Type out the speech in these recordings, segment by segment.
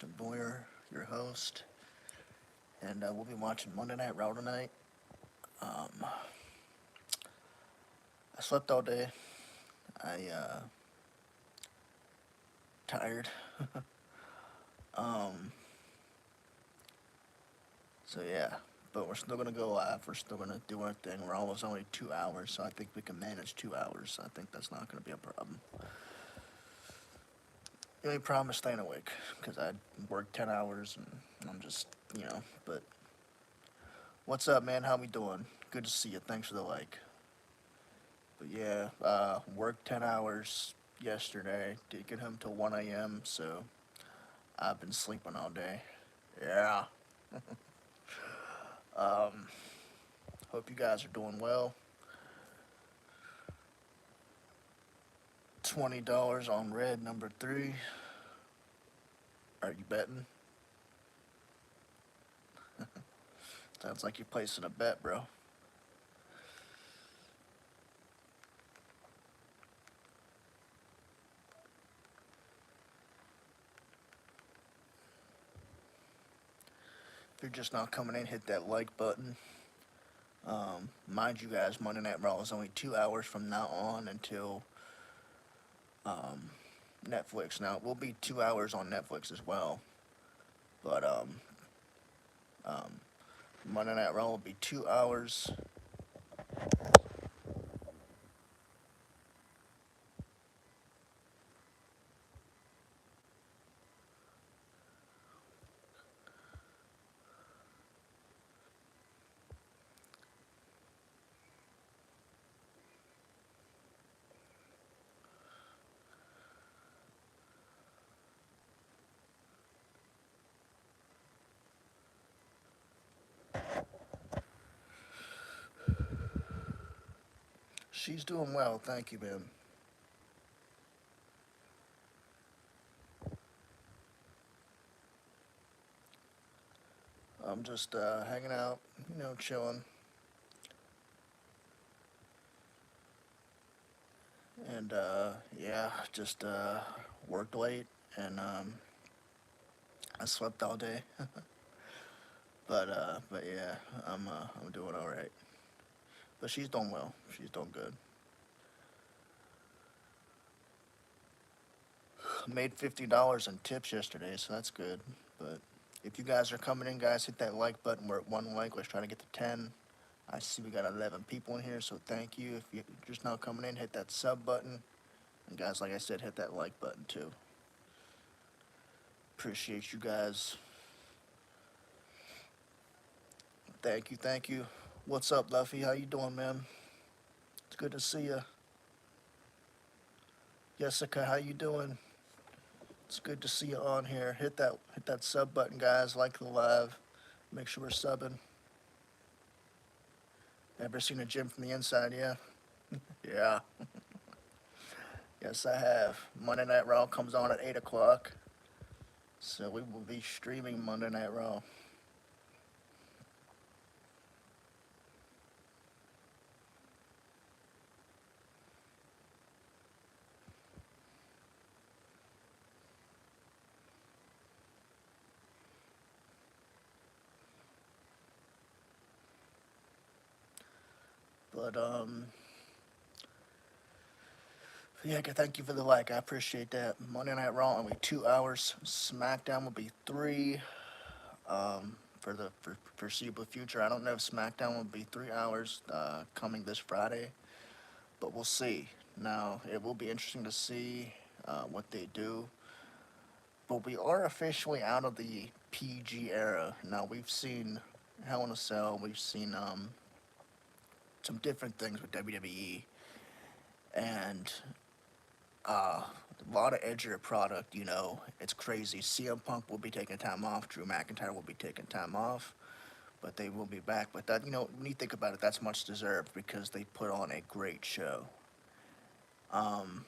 Mr. Boyer, your host, and we'll be watching Monday Night Raw tonight. Um, I slept all day. I tired. um, so yeah, but we're still gonna go live. We're still gonna do our thing. We're almost only 2 hours, so I think we can manage 2 hours. I think that's not gonna be a problem. The only problem is staying awake because I work 10 hours and I'm just But what's up, man? How we doing? Good to see you. Thanks for the like. But yeah, worked 10 hours yesterday. Did get home till 1 a.m. So I've been sleeping all day. Yeah. Um, hope you guys are doing well. $20 on red number three. Are you betting? Sounds like you're placing a bet, bro. If you're just not coming in, hit that like button. Mind you guys, Monday Night Raw is only 2 hours from now on until um, Netflix. Now, it will be 2 hours on Netflix as well. But um, Monday Night Raw will be 2 hours. She's doing well, thank you, man. I'm just hanging out, chilling. And yeah, just worked late and I slept all day. But yeah, I'm doing all right. But she's doing well. She's doing good. Made $50 in tips yesterday, so that's good. But if you guys are coming in, guys, hit that like button. We're at one like. Let's try to get to 10. I see we got 11 people in here, so thank you. If you're just now coming in, hit that sub button. And guys, like I said, hit that like button too. Appreciate you guys. Thank you, thank you. What's up, Luffy? How you doing, man? It's good to see you. Jessica, how you doing? It's good to see you on here. Hit that sub button, guys. Like the live. Make sure we're subbing. Ever seen a gym from the inside? Yeah. Yeah. Yes, I have. Monday Night Raw comes on at 8 o'clock, so we will be streaming Monday Night Raw. But yeah, thank you for the like. I appreciate that. Monday Night Raw only 2 hours. SmackDown will be 3. For the foreseeable future, I don't know if SmackDown will be 3 hours coming this Friday, but we'll see. Now it will be interesting to see what they do. But we are officially out of the PG era. Now we've seen Hell in a Cell. We've seen some different things with WWE, and a lot of edgier product. It's crazy. CM Punk will be taking time off. Drew McIntyre will be taking time off, but they will be back. But that, when you think about it, that's much deserved because they put on a great show. Um,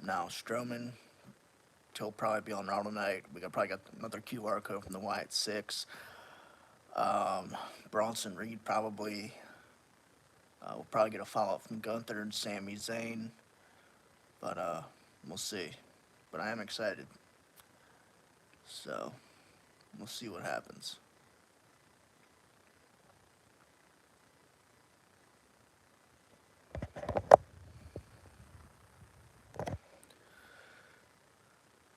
Now Strowman, he'll probably be on Raw tonight. Probably got another QR code from the Wyatt Six. Bronson Reed probably will probably get a follow up from Gunther and Sami Zayn, but we'll see. But I am excited. So we'll see what happens.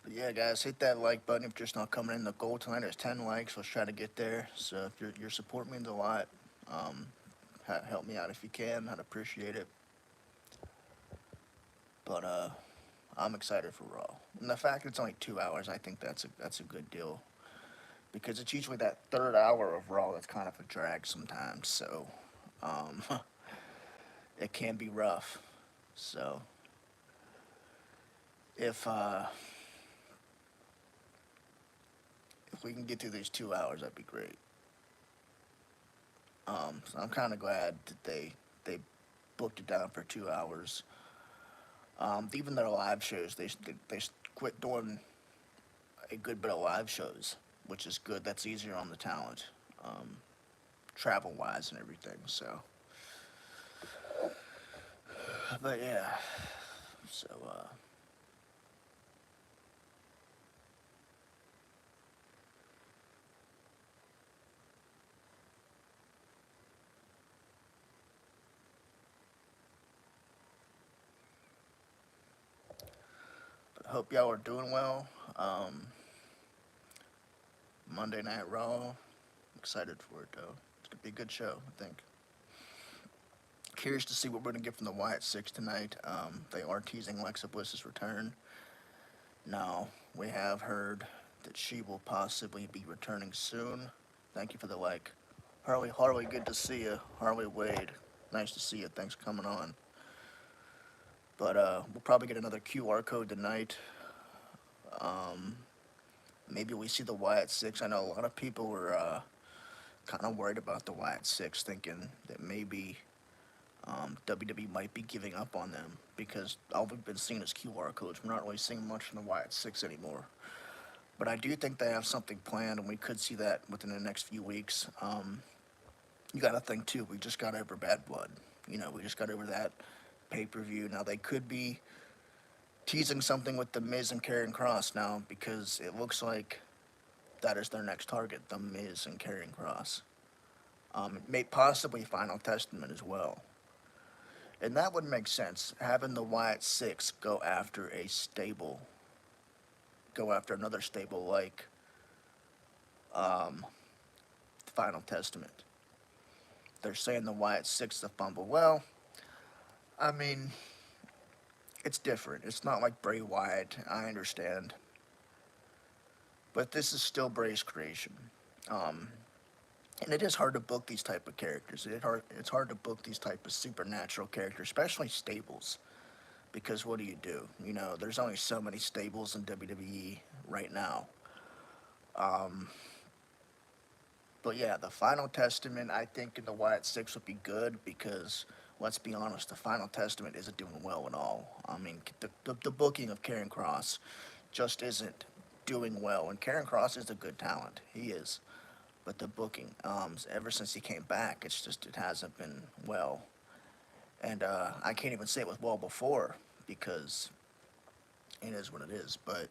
But yeah, guys, hit that like button if you're just not coming in. The goal tonight is 10 likes. Let's try to get there. So if your support means a lot. Um, Help me out if you can. I'd appreciate it. But I'm excited for Raw. And the fact it's only 2 hours, I think that's a good deal. Because it's usually that third hour of Raw that's kind of a drag sometimes. So um, it can be rough. So if uh, if we can get through these 2 hours, that'd be great. So I'm kind of glad that they booked it down for 2 hours. Even their live shows, they quit doing a good bit of live shows, which is good. That's easier on the talent, um, travel wise and everything. So, but yeah, so I hope y'all are doing well. Um, Monday Night Raw, excited for it though. It's gonna be a good show, I think. Curious to see what we're gonna get from the Wyatt Six tonight. They are teasing Alexa Bliss's return. Now we have heard that she will possibly be returning soon. Thank you for the like. Harley, good to see you. Harley Wade, nice to see you. Thanks for coming on. But we'll probably get another QR code tonight. Um, Maybe we see the Wyatt Six. I know a lot of people were kind of worried about the Wyatt Six, thinking that maybe WWE might be giving up on them because all we've been seeing is QR codes. We're not really seeing much from the Wyatt Six anymore. But I do think they have something planned, and we could see that within the next few weeks. You got to think too. We just got over Bad Blood. We just got over that pay-per-view. Now they could be teasing something with the Miz and Karrion Kross now because it looks like that is their next target, the Miz and Karrion Kross. May possibly Final Testament as well. And that would make sense, having the Wyatt Six go after another stable like um, Final Testament. They're saying the Wyatt Six the fumble. Well, I mean, it's different. It's not like Bray Wyatt. I understand, but this is still Bray's creation. Um, and it is hard to book these type of characters. It's hard to book these type of supernatural characters, especially stables. Because what do you do? There's only so many stables in WWE right now. Um, but yeah, the Final Testament, I think in the Wyatt Six would be good because, let's be honest, the Final Testament isn't doing well at all. I mean, the booking of Karrion Kross just isn't doing well. And Karrion Kross is a good talent. He is. But the booking, ever since he came back, it hasn't been well. And I can't even say it was well before because it is what it is. But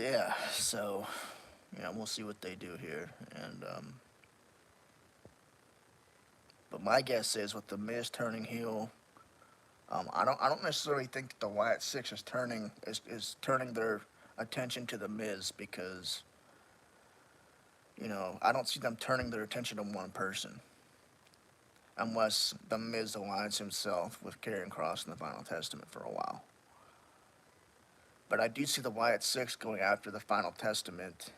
yeah, so we'll see what they do here. And but my guess is with the Miz turning heel, I don't necessarily think that the Wyatt Six is turning their attention to the Miz because I don't see them turning their attention to one person unless the Miz aligns himself with Karrion Kross in the Final Testament for a while. But I do see the Wyatt Six going after the Final Testament,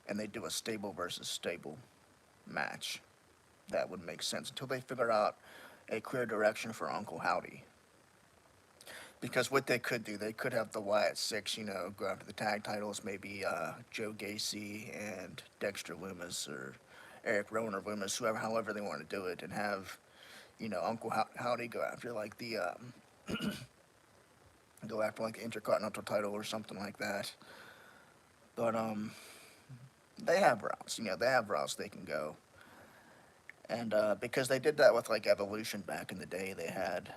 and they do a stable versus stable match. That would make sense until they figure out a clear direction for Uncle Howdy. Because what they could do, they could have the Wyatt Six, go after the tag titles, maybe Joe Gacy and Dexter Lumis or Eric Rowan or Lumis, however they want to do it, and have, Uncle Howdy go after like the Intercontinental title or something like that. But they have routes, they have routes they can go. And because they did that with like Evolution back in the day, they had,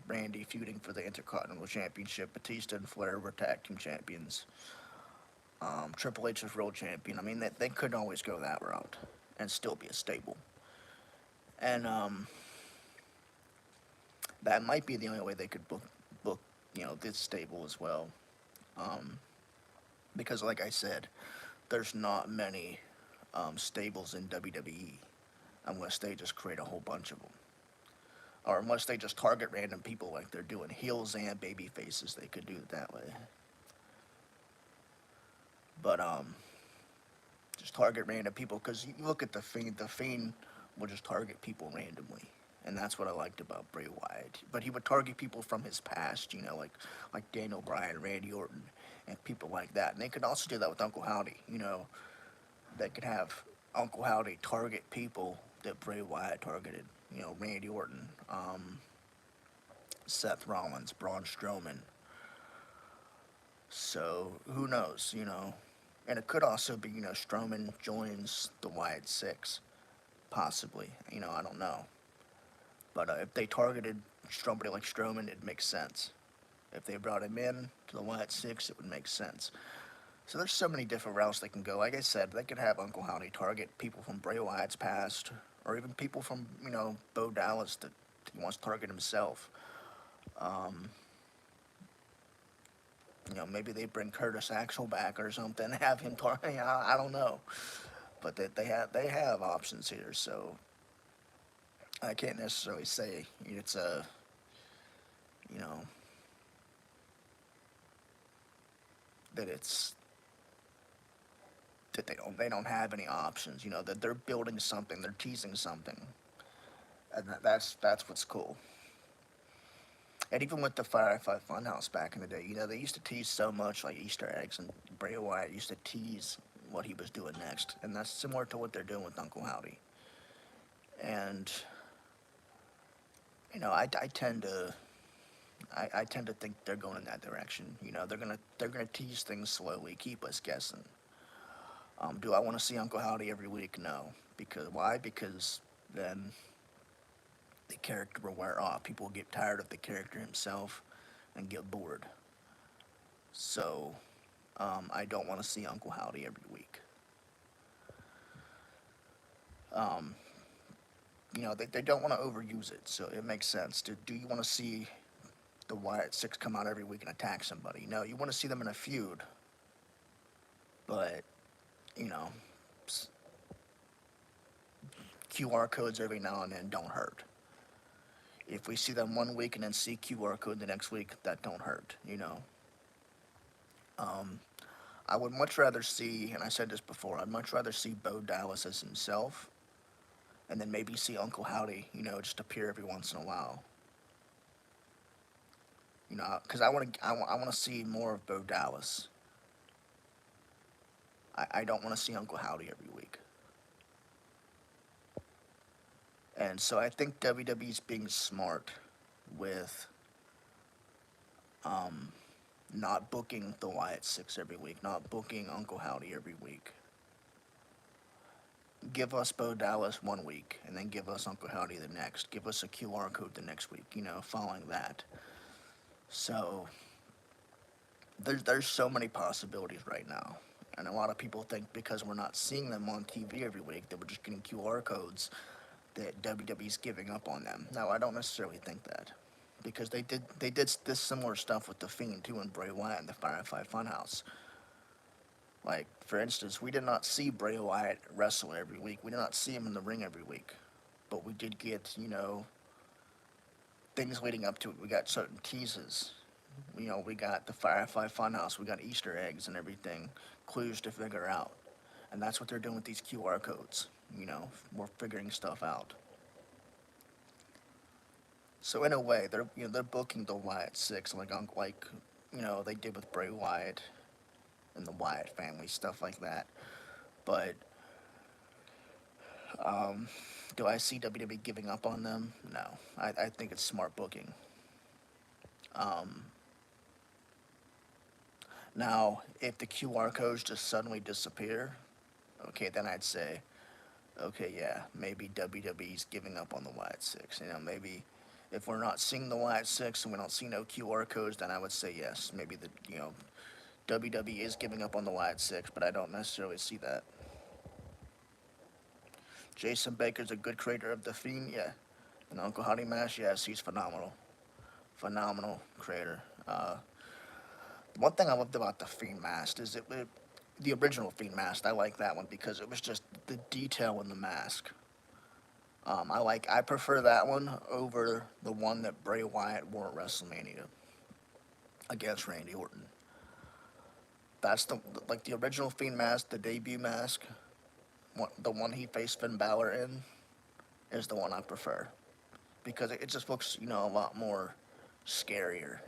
Randy feuding for the Intercontinental Championship. Batista and Flair were tag team champions. Triple H was world champion. I mean, they couldn't always go that route and still be a stable. And that might be the only way they could book this stable as well. Um, because, like I said, there's not many stables in WWE unless they just create a whole bunch of them. Or unless they just target random people like they're doing heels and baby faces, they could do it that way. But just target random people, because you look at the Fiend. The Fiend will just target people randomly, and that's what I liked about Bray Wyatt. But he would target people from his past, like Daniel Bryan, Randy Orton, and people like that. And they could also do that with Uncle Howdy. They could have Uncle Howdy target people that Bray Wyatt targeted. Randy Orton, Seth Rollins, Braun Strowman. So who knows? And it could also be, Strowman joins the Wyatt Six, possibly. I don't know. But if they targeted somebody like Strowman, it makes sense. If they brought him in to the Wyatt Six, it would make sense. So there's so many different routes they can go. Like I said, they could have Uncle Howdy target people from Bray Wyatt's past, or even people from, Bo Dallas that he wants to target himself. Um, maybe they bring Curtis Axel back or something, have him target. I don't know, but they have options here. So I can't necessarily say it's a you know that it's that they don't have any options. That they're building something, they're teasing something, and that's what's cool. And even with the Firefly Funhouse back in the day, they used to tease so much, like Easter eggs, and Bray Wyatt used to tease what he was doing next, and that's similar to what they're doing with Uncle Howdy. And I tend to I tend to think they're going in that direction. They're gonna tease things slowly, keep us guessing. Do I want to see Uncle Howdy every week? No. Because why? Because then the character will wear off. People will get tired of the character himself and get bored. So I don't want to see Uncle Howdy every week. Um, they don't want to overuse it, so it makes sense. Do you want to see the Wyatt Six come out every week and attack somebody? No, you want to see them in a feud, but you know, QR codes every now and then don't hurt. If we see them one week and then see QR code the next week, that don't hurt. Um, I would much rather see, and I said this before, I'd much rather see Bo Dallas as himself, and then maybe see Uncle Howdy, just appear every once in a while. Because I want to see more of Bo Dallas. I don't want to see Uncle Howdy every week. And so I think WWE's being smart with not booking the Wyatt Six every week, not booking Uncle Howdy every week. Give us Bo Dallas one week, and then give us Uncle Howdy the next. Give us a QR code the next week, following that. So there's so many possibilities right now. And a lot of people think because we're not seeing them on TV every week that we're just getting QR codes that WWE's giving up on them. No, I don't necessarily think that. Because they did this similar stuff with The Fiend too and Bray Wyatt in the Firefly Funhouse. Like, for instance, we did not see Bray Wyatt wrestle every week. We did not see him in the ring every week. But we did get, things leading up to it. We got certain teases. We got the Firefly Funhouse. We got Easter eggs and everything. Clues to figure out. And that's what they're doing with these QR codes. We're figuring stuff out. So in a way, they're booking the Wyatt Six like they did with Bray Wyatt and the Wyatt family, stuff like that. But do I see WWE giving up on them? No. I think it's smart booking. Um, Now, if the QR codes just suddenly disappear, okay, then I'd say, okay, yeah, maybe WWE's giving up on the Wyatt Six. Maybe If we're not seeing the Wyatt Six and we don't see no QR codes, then I would say yes. Maybe WWE is giving up on the Wyatt Six, but I don't necessarily see that. Jason Baker's a good creator of the Fiend, yeah. And Uncle Howdy Mash, yes, he's phenomenal. Phenomenal creator. One thing I loved about the Fiend mask is the original Fiend mask. I like that one because it was just the detail in the mask. I prefer that one over the one that Bray Wyatt wore at WrestleMania against Randy Orton. That's the original Fiend mask, the debut mask, the one he faced Finn Balor in, is the one I prefer because it just looks a lot more scarier,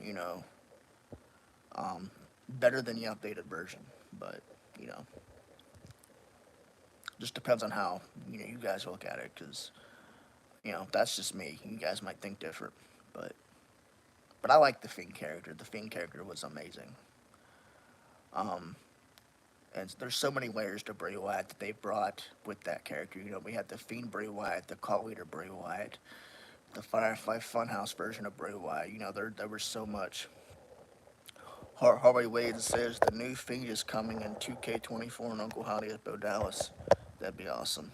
better than the updated version. But you know, just depends on how you guys look at it because that's just me. You guys might think different, but I like the Fiend character. The Fiend character was amazing. Um, and there's so many layers to Bray Wyatt that they brought with that character. We had the Fiend Bray Wyatt, the Cult Leader Bray Wyatt, the Firefly Funhouse version of Bray Wyatt. There was so much. Harley Wade says the new Fiend is coming in 2K24 and Uncle Howdy at Bo Dallas. That'd be awesome.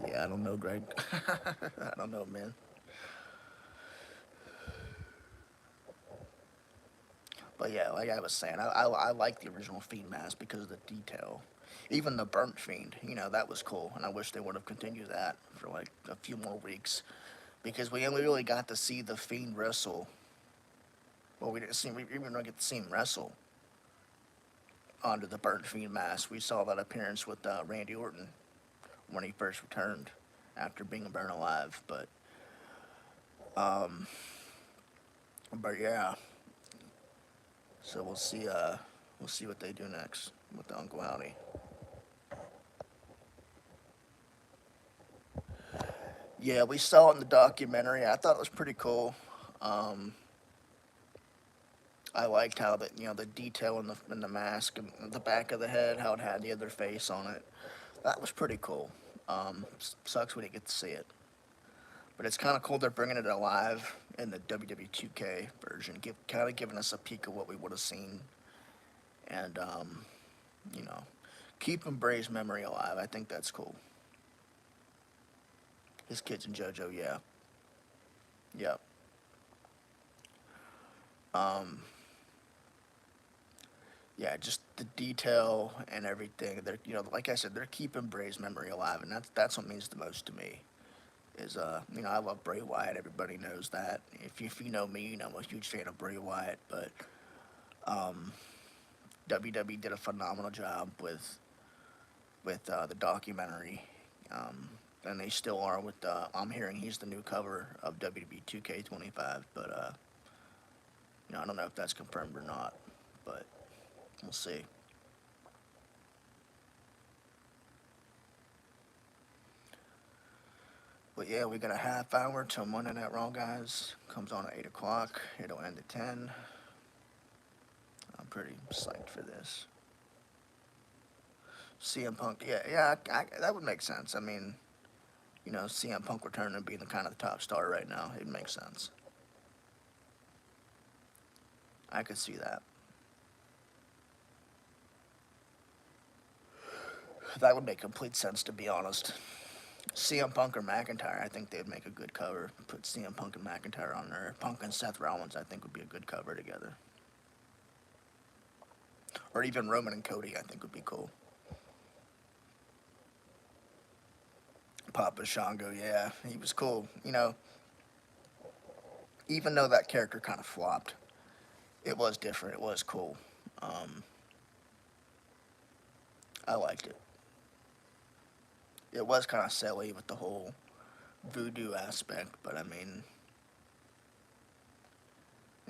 Yeah, I don't know, Greg. I don't know, man. But yeah, like I was saying, I like the original Fiend mask because of the detail. Even the burnt Fiend, that was cool. And I wish they would have continued that for like a few more weeks. Because we only really got to see the Fiend wrestle. Well, we even don't get to see him wrestle under the burnt Fiend mask. We saw that appearance with Randy Orton when he first returned after being burned alive. Um, but yeah, so we'll see. We'll see what they do next with the Uncle Howdy. Yeah, we saw it in the documentary. I thought it was pretty cool. Um, I liked how the detail in the mask and the back of the head, how it had the other face on it. That was pretty cool. Sucks we didn't get to see it, but it's kind of cool they're bringing it alive in the WWE 2K version, kind of giving us a peek of what we would have seen, and you know, keeping Bray's memory alive. I think that's cool. His kids and JoJo, yeah, yep. Um, yeah, just the detail and everything. They're like I said, they're keeping Bray's memory alive, and that's what means the most to me. Is I love Bray Wyatt. Everybody knows that. If you know me, I'm a huge fan of Bray Wyatt. But um, WWE did a phenomenal job with the documentary, and they still are with. I'm hearing he's the new cover of WWE 2K25, but I don't know if that's confirmed or not, but we'll see. But yeah, we got a half hour till Monday Night Raw, guys. Comes on at 8 o'clock. It'll end at 10. I'm pretty psyched for this. CM Punk, yeah, that would make sense. I mean, CM Punk returning and being the kind of the top star right now, it makes sense. I could see that. That would make complete sense, to be honest. CM Punk or McIntyre, I think they'd make a good cover. Put CM Punk and McIntyre on there. Punk and Seth Rollins, I think, would be a good cover together. Or even Roman and Cody, I think, would be cool. Papa Shango, yeah, he was cool. Even though that character kind of flopped, it was different. It was cool. Um, I liked it. It was kind of silly with the whole voodoo aspect, but I mean,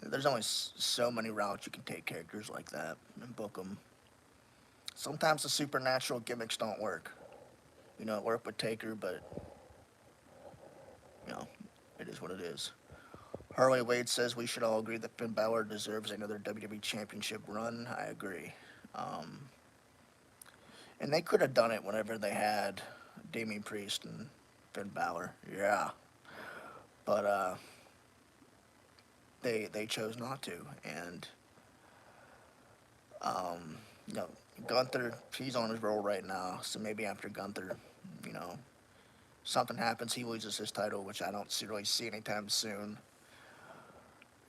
there's only so many routes you can take characters like that and book them. Sometimes the supernatural gimmicks don't work. It worked with Taker, but you know, it is what it is. Harley Wade says we should all agree that Finn Balor deserves another WWE Championship run. I agree. Um, and they could have done it whenever they had Damian Priest and Finn Balor. Yeah, but they chose not to, and um, you know, Gunther, he's on his roll right now. So maybe after Gunther, you know, something happens, he loses his title, which I don't really see anytime soon.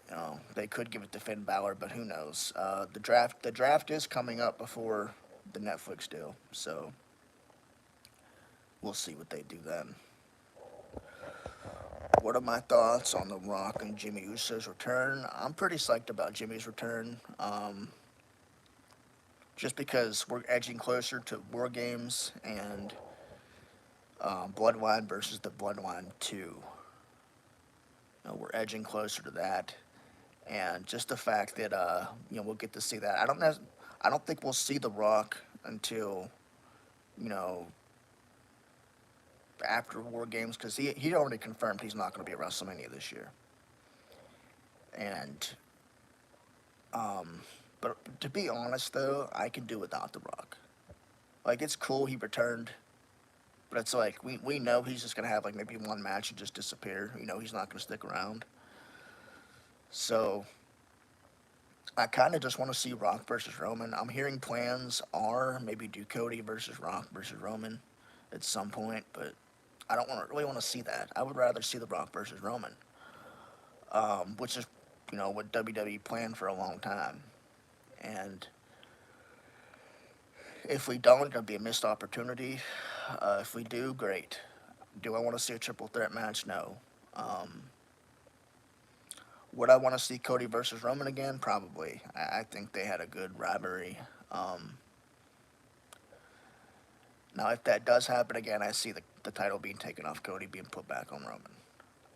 You know, they could give it to Finn Balor, but who knows? The draft is coming up before the Netflix deal, so we'll see what they do then. What are my thoughts on The Rock and Jimmy Uso's return? I'm pretty psyched about Jimmy's return, just because we're edging closer to War Games and Bloodline versus the Bloodline 2. You know, we're edging closer to that, and just the fact that we'll get to see that. I don't think we'll see The Rock until you know after War Games, because he already confirmed he's not going to be at WrestleMania this year. And but to be honest though, I can do without The Rock. Like, it's cool he returned, but it's like we know he's just gonna have like maybe one match and just disappear. You know, he's not gonna stick around. So I kind of just want to see Rock versus Roman. I'm hearing plans are maybe do Cody versus Rock versus Roman at some point, but I don't really want to see that. I would rather see The Rock versus Roman, which is what WWE planned for a long time. And if we don't, it'll be a missed opportunity. If we do, great. Do I want to see a triple threat match? No. Um, would I want to see Cody versus Roman again? Probably. I think they had a good rivalry. Um, Now, if that does happen again, I see the title being taken off Cody, being put back on Roman.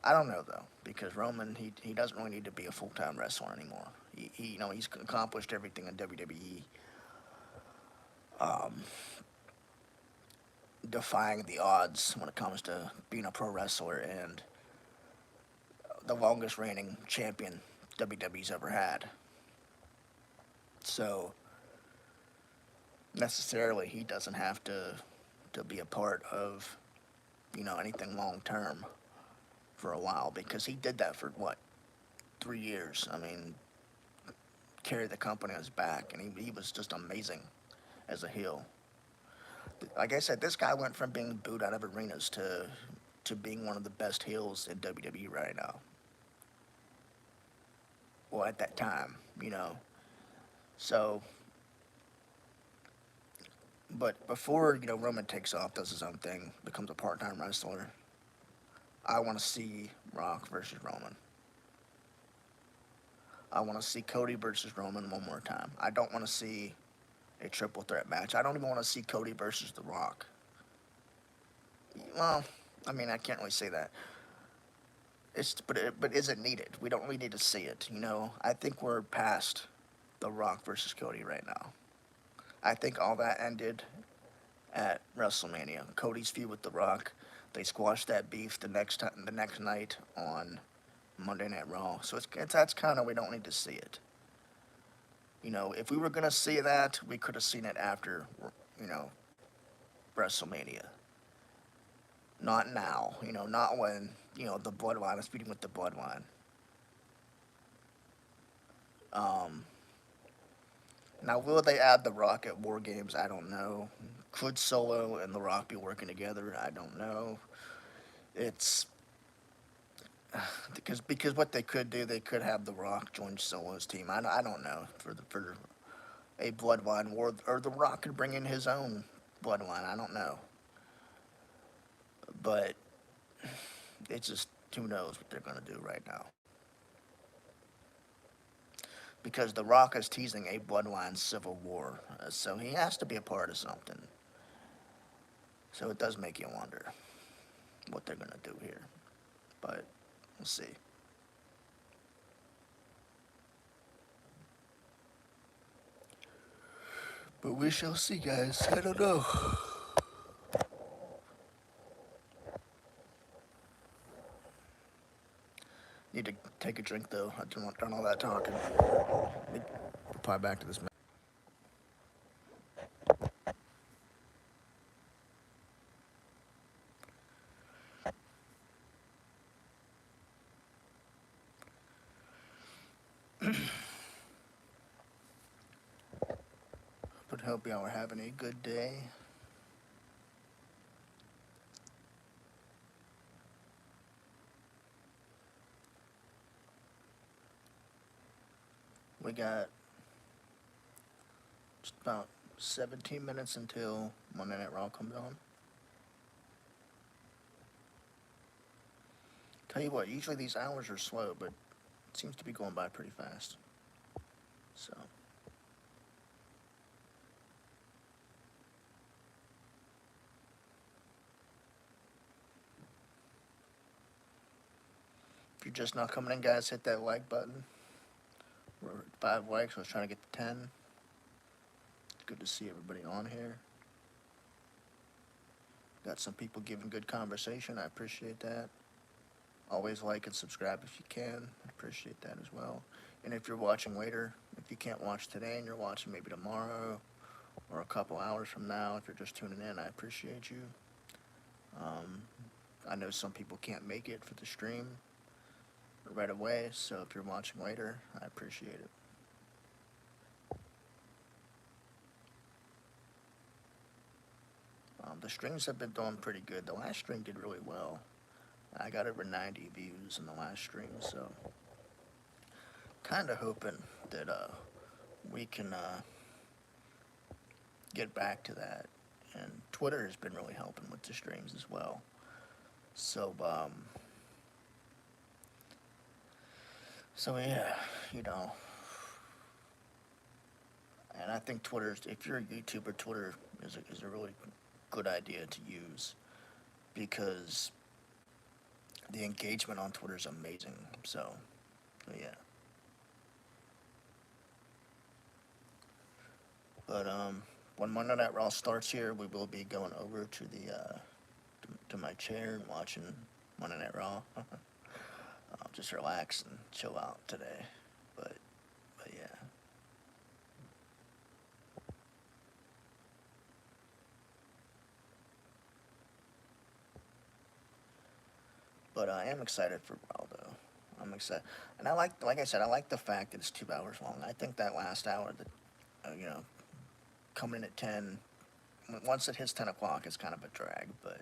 I don't know though, because Roman he doesn't really need to be a full time wrestler anymore. He's accomplished everything in WWE, um, defying the odds when it comes to being a pro wrestler and the longest reigning champion WWE's ever had. So necessarily he doesn't have to be a part of anything long term for a while, because he did that for what, 3 years. I mean, carried the company on his back, and he was just amazing as a heel. Like I said, this guy went from being booed out of arenas to being one of the best heels in WWE right now. Well, at that time, So, but before Roman takes off, does his own thing, becomes a part-time wrestler, I want to see Rock versus Roman. I want to see Cody versus Roman one more time. I don't want to see a triple threat match. I don't even want to see Cody versus The Rock. Well, I mean, I can't really say that. But is it needed? We don't really need to see it. I think we're past The Rock versus Cody right now. I think all that ended at WrestleMania. Cody's feud with The Rock. They squashed that beef the next night on Monday Night Raw. So that's kind of, we don't need to see it. If we were gonna see that, we could have seen it after, you know, WrestleMania. Not now. Not when the Bloodline is feuding with the Bloodline. Um, Now, will they add The Rock at War Games? I don't know. Could Solo and The Rock be working together? I don't know. It's because what they could do, they could have The Rock join Solo's team. I don't know for a Bloodline war, or The Rock could bring in his own Bloodline. I don't know, but it's just, who knows what they're gonna do right now, because The Rock is teasing a Bloodline civil war, so he has to be a part of something. So it does make you wonder what they're gonna do here, but we'll see. But we shall see, guys. I don't know. Need to take a drink though. I don't want done all that talking. Reply back to this. hope y'all are having a good day. We got just about 17 minutes until Monday Night Raw comes on. Tell you what, usually these hours are slow, but it seems to be going by pretty fast. So, if you're just not coming in, guys, hit that like button. We're at 5 likes. I was trying to get to 10. It's good to see everybody on here. Got some people giving good conversation. I appreciate that. Always like and subscribe if you can. I appreciate that as well. And if you're watching later, if you can't watch today and you're watching maybe tomorrow or a couple hours from now, if you're just tuning in, I appreciate you. I know some people can't make it for the stream right away, so if you're watching later, I appreciate it. The streams have been doing pretty good. The last stream did really well. I got over 90 views in the last stream, so kind of hoping that we can get back to that. And Twitter has been really helping with the streams as well. So yeah, you know. And I think Twitter, if you're a YouTuber, Twitter is a really good idea to use because the engagement on Twitter is amazing. So yeah. But when Monday Night Raw starts here, we will be going over to the to my chair and watching Monday Night Raw. I'll just relax and chill out today. But yeah. But I am excited for Raw though. I'm excited, and like I said, I like the fact that it's 2 hours long. I think that last hour, that you know, coming in at 10, once it hits 10 o'clock, it's kind of a drag. But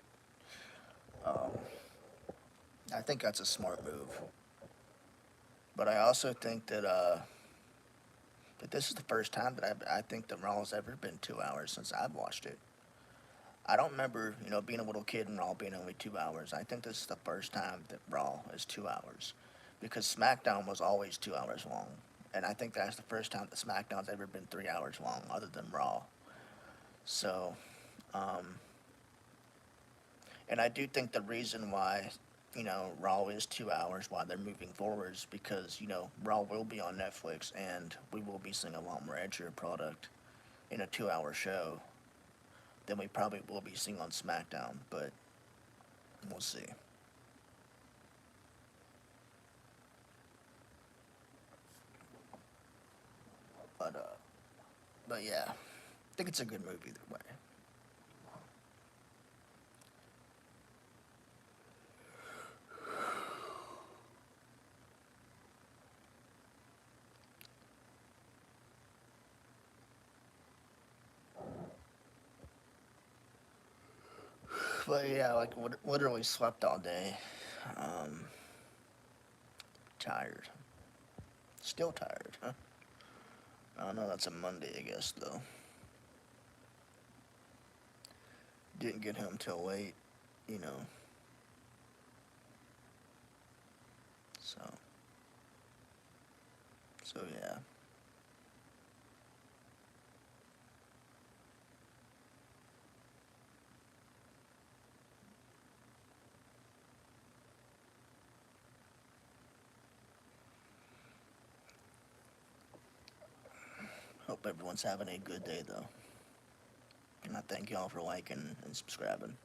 I think that's a smart move. But I also think that that this is the first time that I think that Raw has ever been 2 hours since I've watched it. I don't remember, you know, being a little kid and Raw being only 2 hours. I think this is the first time that Raw is 2 hours, because SmackDown was always 2 hours long, and I think that's the first time that SmackDown's ever been 3 hours long, other than Raw. So, and I do think the reason why, you know, Raw is 2 hours, why they're moving forward, is because, you know, Raw will be on Netflix, and we will be seeing a lot more edgier product in a 2-hour show than we probably will be seeing on SmackDown, but we'll see. But yeah, I think it's a good move either way. But yeah, like literally slept all day. Um, Tired. Still tired, huh? I don't know, that's a Monday, I guess, though. Didn't get home till late, you know. So, yeah. Hope everyone's having a good day, though. And I thank y'all for liking and subscribing.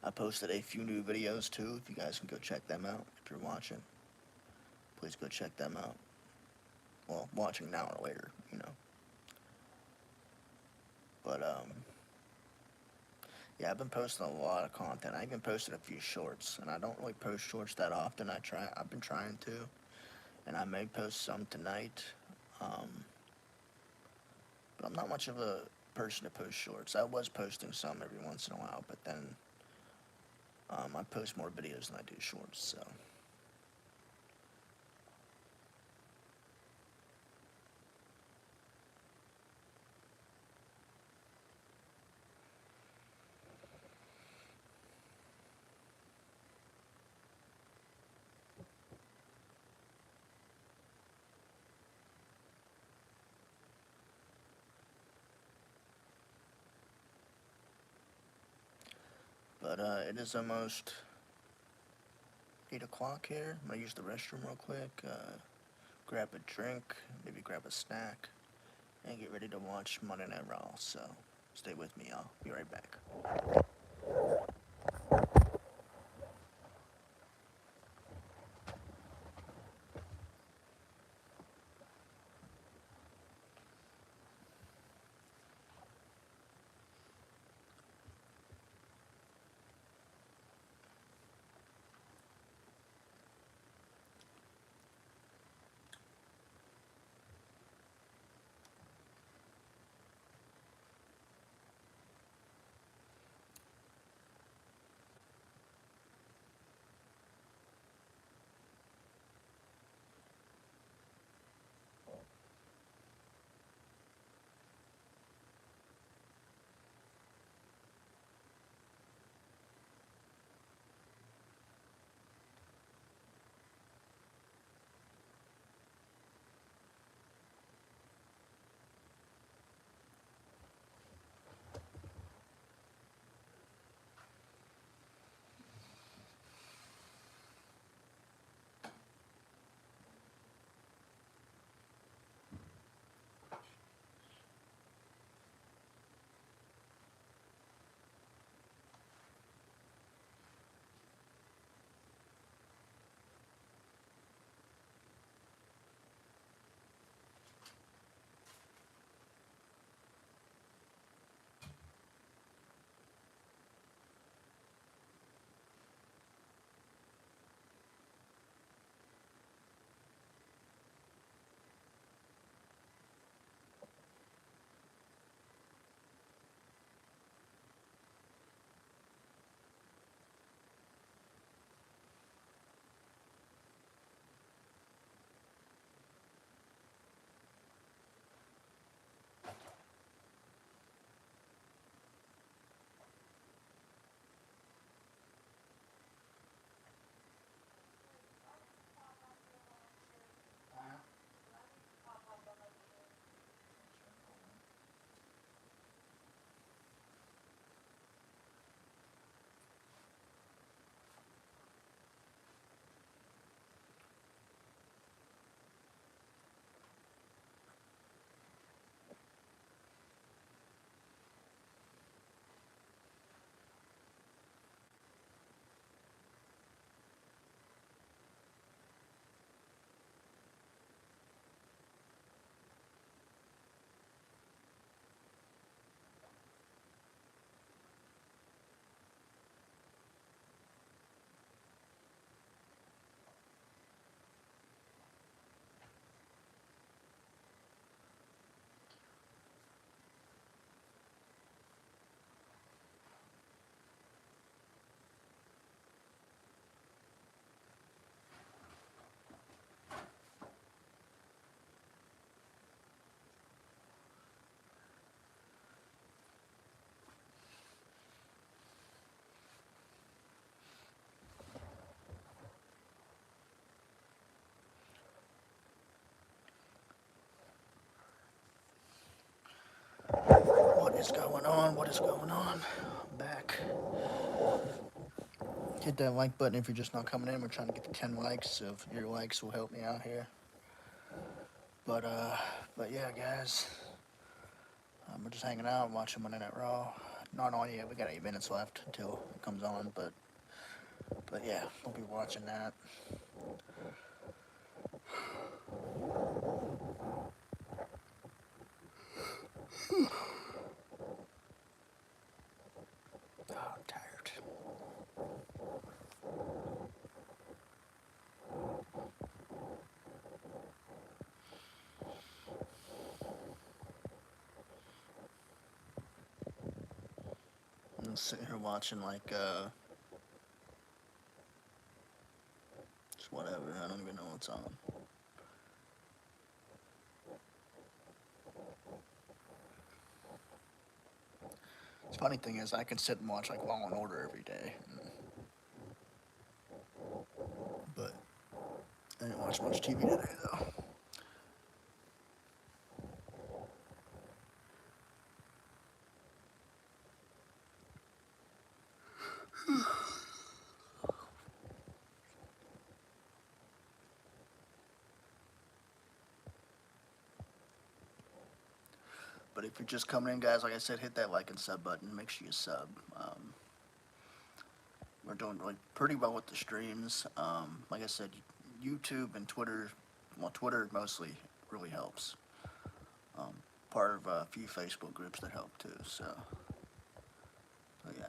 I posted a few new videos, too, if you guys can go check them out. If you're watching, please go check them out. Well, watching now or later, you know. But, yeah, I've been posting a lot of content. I even posted a few shorts, and I don't really post shorts that often. I've been trying to, and I may post some tonight. but I'm not much of a person to post shorts. I was posting some every once in a while, but then I post more videos than I do shorts, so. But it is almost 8 o'clock here. I'm going to use the restroom real quick, grab a drink, maybe grab a snack, and get ready to watch Monday Night Raw. So stay with me, I'll be right back. What is going on? What is going on? I'm back. Hit that like button if you're just not coming in. We're trying to get to 10 likes, so if your likes will help me out here. But yeah, guys, we're just hanging out, watching Monday Night Raw. Not on yet. We got 8 minutes left until it comes on, but yeah, we'll be watching that. Oh, I'm tired. I'm sitting here watching like just whatever. I don't even know what's on. The funny thing is, I can sit and watch like Law and Order every day, but I didn't watch much TV today though. But if you're just coming in, guys, like I said, hit that like and sub button. Make sure you sub. We're doing like pretty well with the streams. Like I said, YouTube and Twitter. Well, Twitter mostly really helps. Part of a few Facebook groups that help too. So yeah.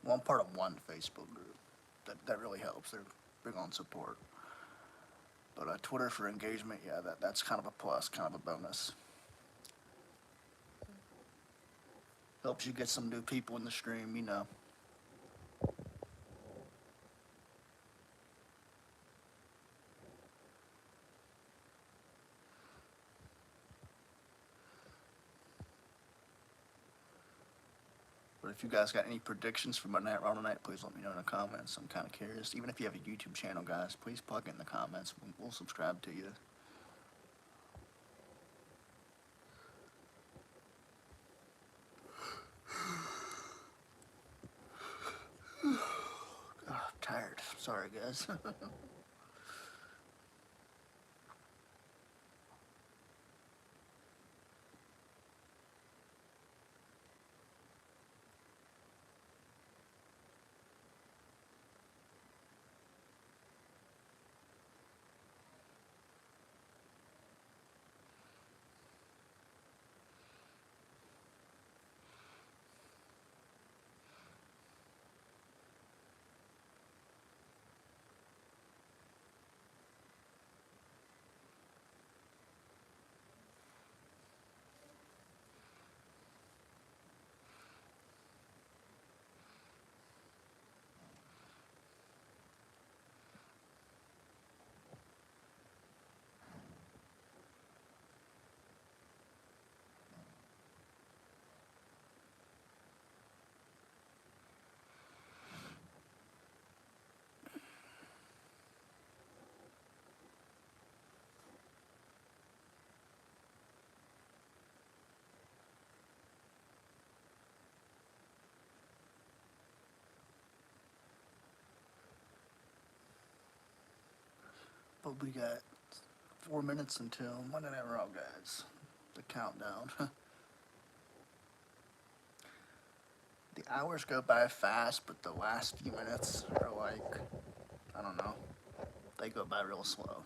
Well, I'm part of one Facebook group that really helps. They're big on support. But Twitter for engagement, yeah, that's kind of a plus, kind of a bonus. Helps you get some new people in the stream, you know. But if you guys got any predictions for Monday Night Raw tonight, please let me know in the comments. I'm kind of curious. Even if you have a YouTube channel, guys, please plug it in the comments. We'll subscribe to you. Oh, I'm tired. Sorry, guys. 'But we got 4 minutes until Monday Night Raw, guys. The countdown. The hours go by fast, but the last few minutes are like, I don't know, they go by real slow.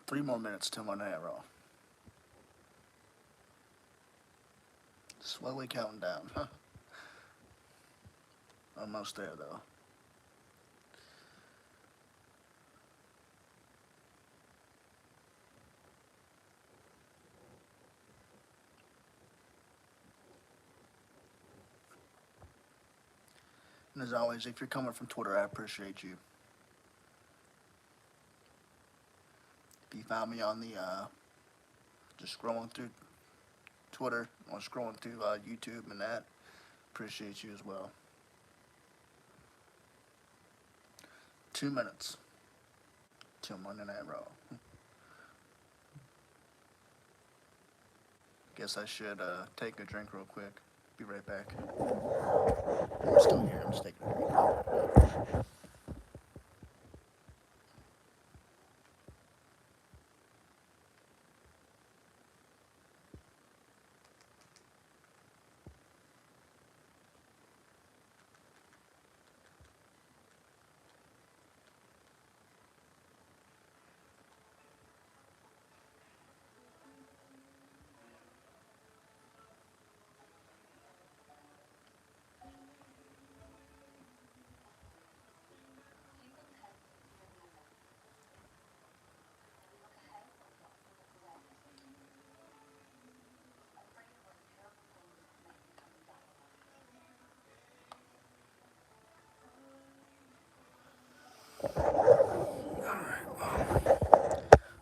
Three more minutes till Monday Night Raw. Slowly counting down. Almost there, though. And as always, if you're coming from Twitter, I appreciate you. If you found me on the, just scrolling through Twitter or scrolling through YouTube and that, appreciate you as well. 2 minutes till Monday Night Raw. Guess I should take a drink real quick. Be right back. I'm still here. I'm just taking a drink.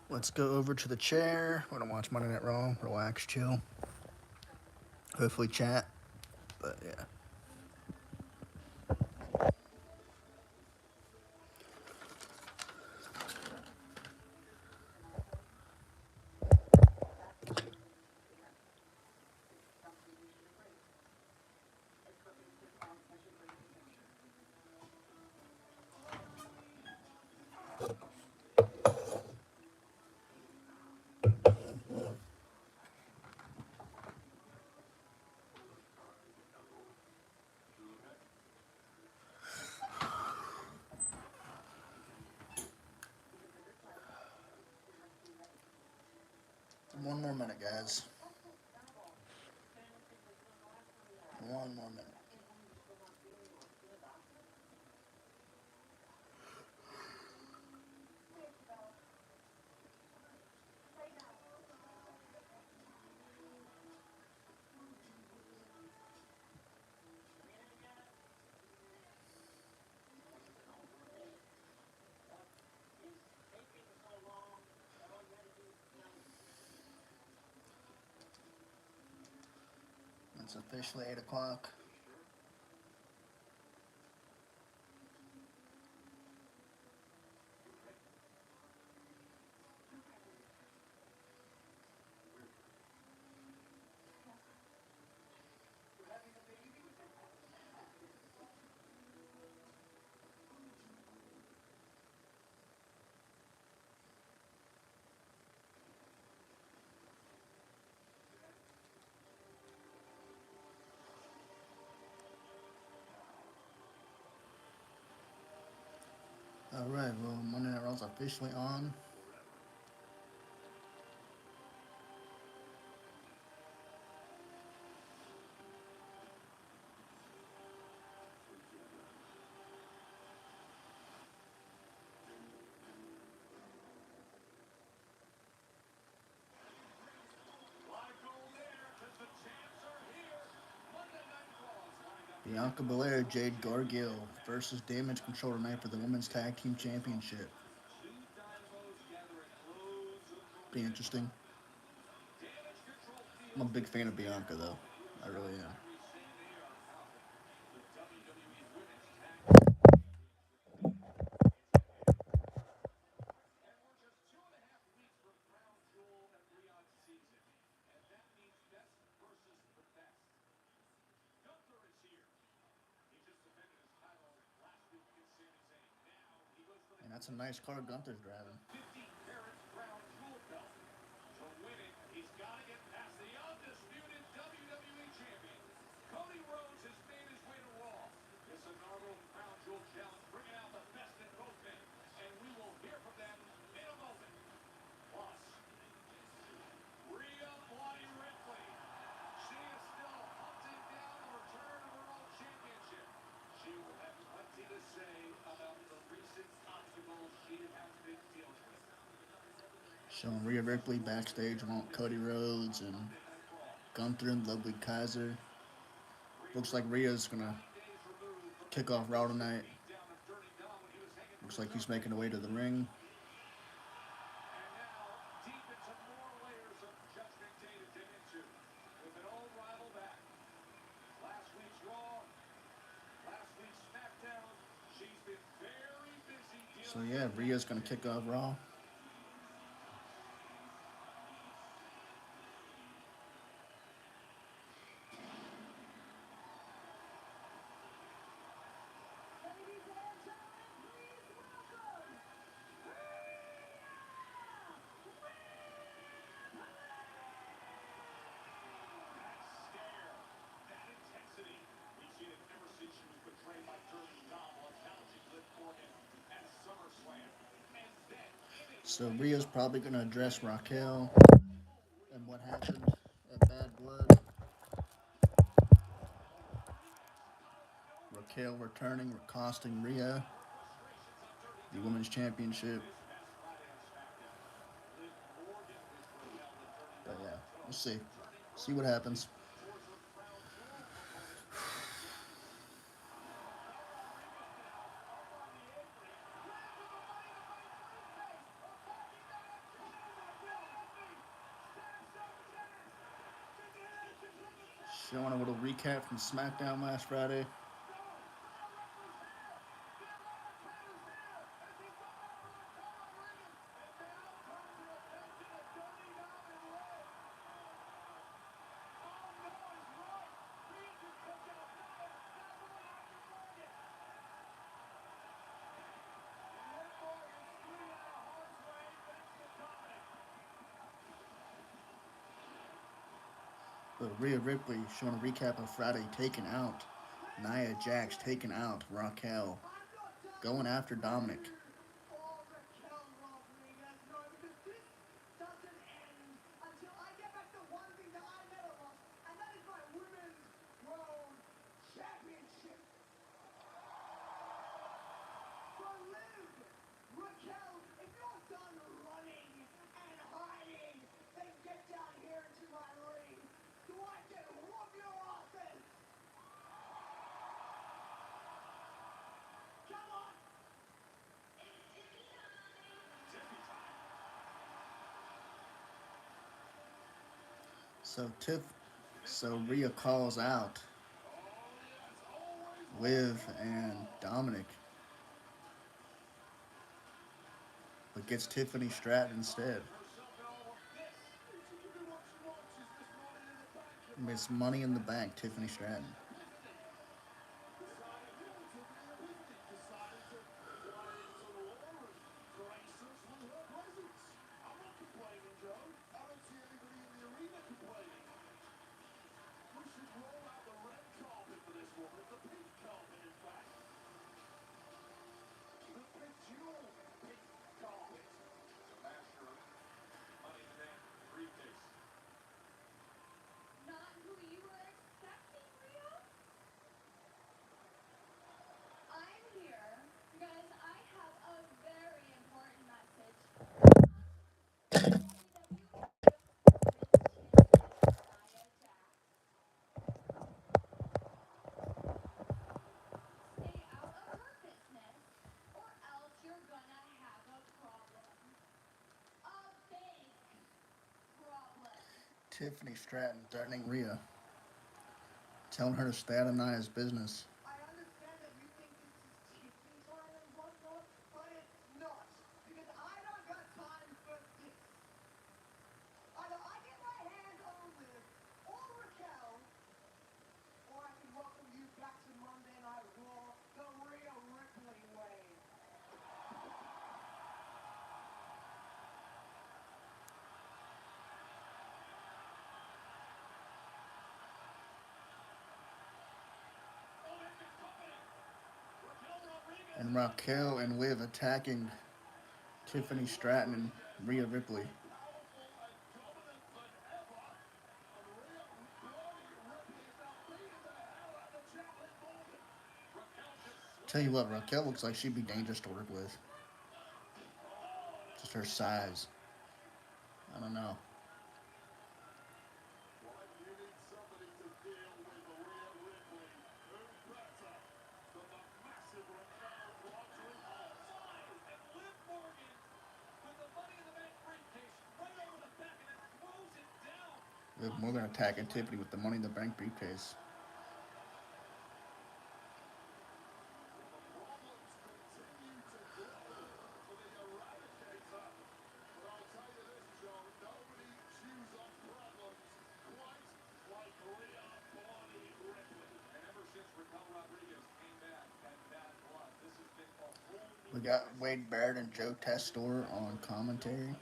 Let's go over to the chair. We're gonna watch Monday Night Raw. Relax, chill. Hopefully chat. But yeah. One more minute, guys. One more minute. It's officially 8 o'clock. Alright, well, Monday Night Raw's officially on. Bianca Belair, Jade Gargill versus Damage Control tonight for the Women's Tag Team Championship. Be interesting. I'm a big fan of Bianca, though. I really am. And that's a nice car Gunther's driving. Showing Rhea Ripley backstage along with Cody Rhodes and Gunther and Ludwig Kaiser. Looks like Rhea's gonna kick off Raw tonight. Looks like he's making the way to the ring. So yeah, Rhea's gonna kick off Raw. So Rhea's probably going to address Raquel and what happened at Bad Blood. Raquel returning, costing Rhea the women's championship. But yeah, we'll see. See what happens. Showing a little recap from SmackDown last Friday. But Rhea Ripley showing a recap of Friday taking out Nia Jax, taking out Raquel, going after Dominic. So Tiff, so Rhea calls out Liv and Dominic, but gets Tiffany Stratton instead. Miss Money in the Bank, Tiffany Stratton. Tiffany Stratton threatening Rhea, telling her to stay out of Nia's business. And Raquel and Liv attacking Tiffany Stratton and Rhea Ripley. Tell you what, Raquel looks like she'd be dangerous to work with. Just her size. I don't know. Liv Morgan attacking Tiffany with the Money in the Bank briefcase. We got Wade Barrett and Joe Testor on commentary.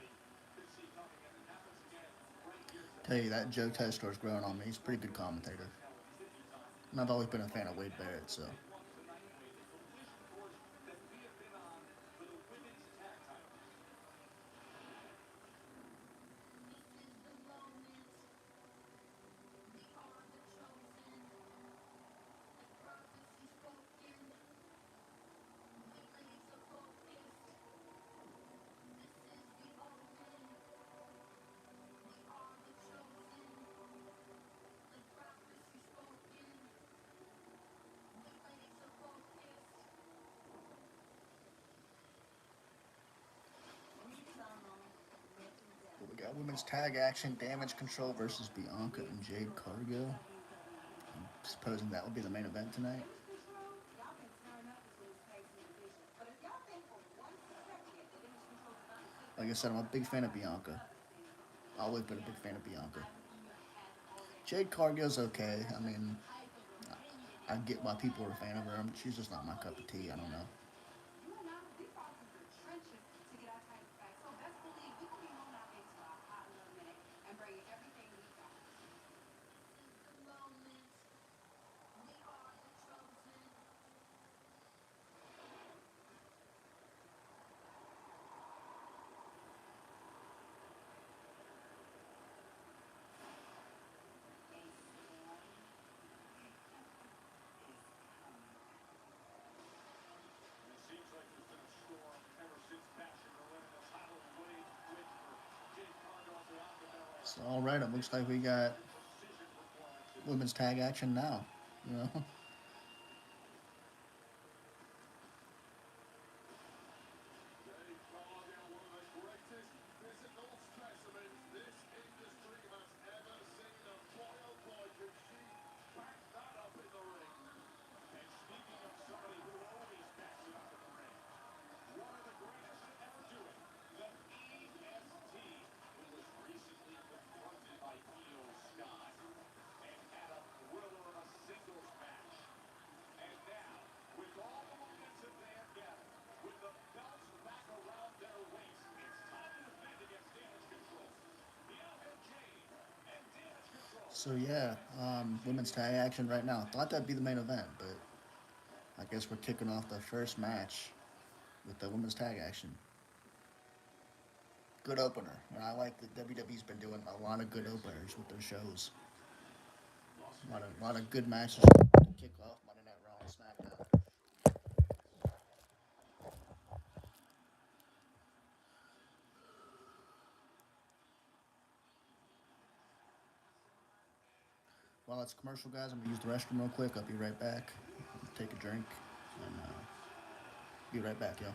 Tell you that Joe Testor's growing on me. He's a pretty good commentator. And I've always been a fan of Wade Barrett, so. Women's tag action, Damage Control versus Bianca and Jade Cargill. I'm supposing that will be the main event tonight. Like I said, I'm a big fan of Bianca. Always been a big fan of Bianca. Jade Cargill's okay. I mean, I get why people are a fan of her. She's just not my cup of tea. I don't know. So, all right, it looks like we got women's tag action now. You know, so yeah, women's tag action right now. Thought that'd be the main event, but I guess we're kicking off the first match with the women's tag action. Good opener. And I like that WWE's been doing a lot of good openers with their shows. A lot of good matches to kick off Monday Night Raw and SmackDown. While it's commercial, guys, I'm gonna use the restroom real quick. I'll be right back. Take a drink and be right back, yo.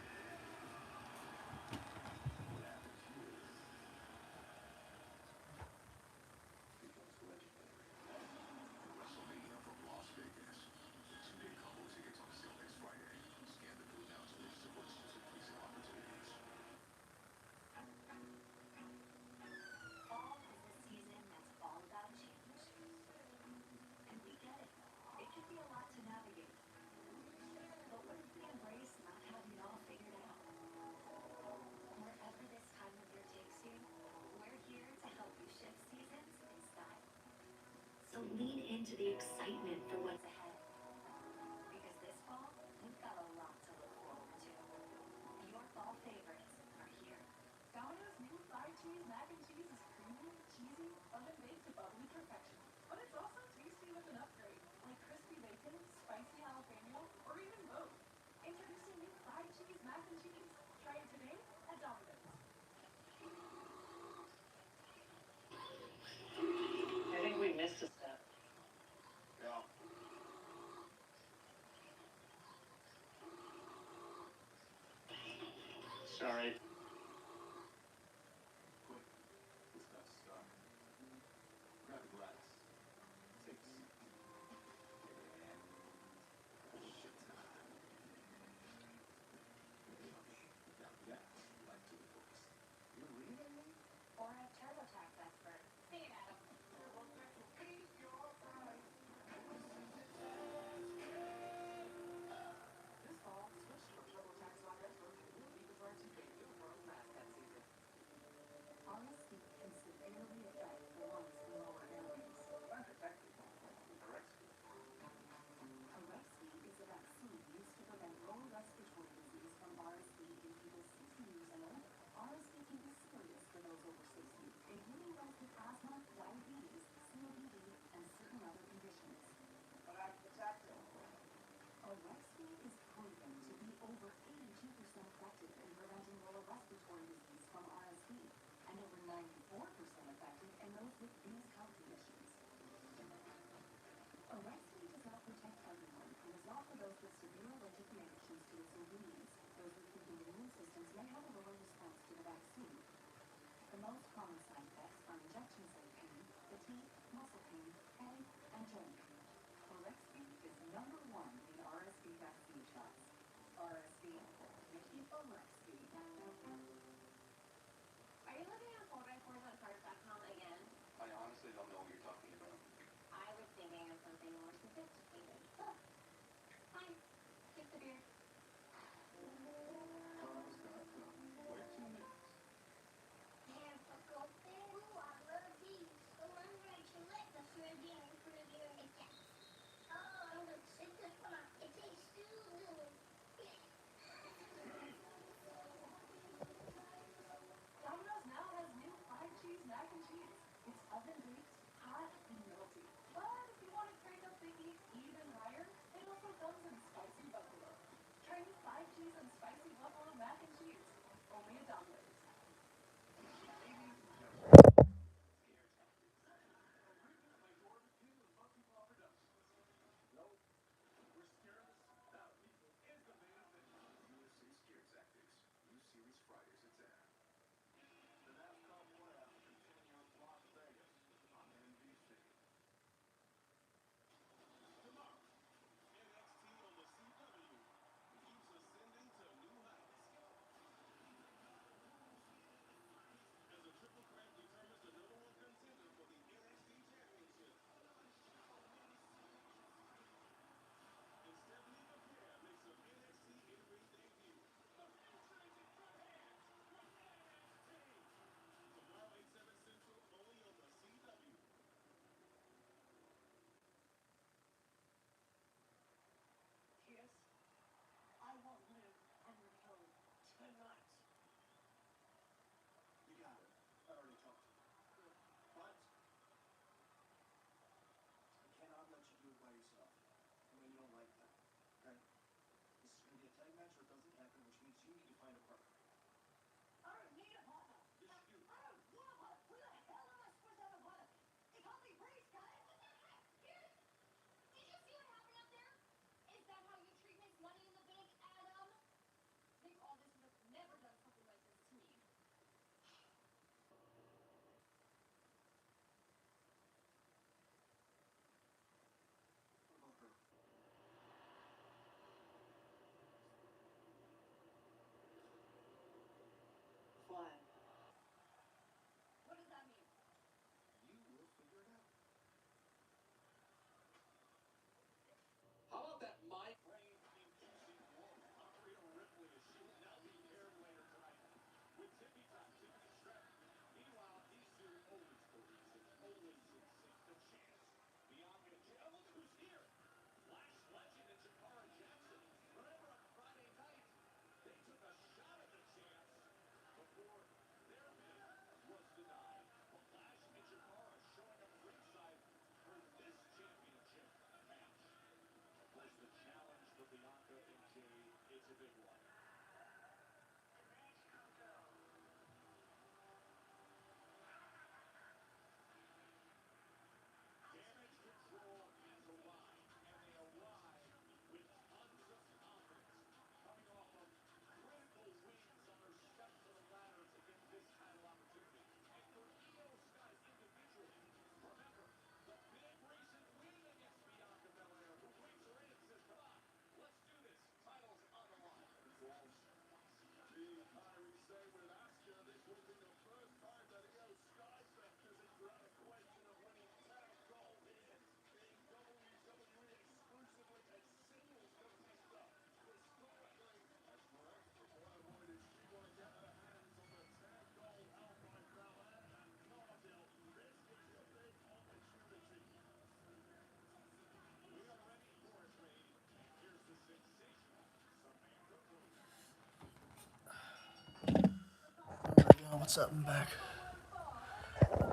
What's up? I'm back.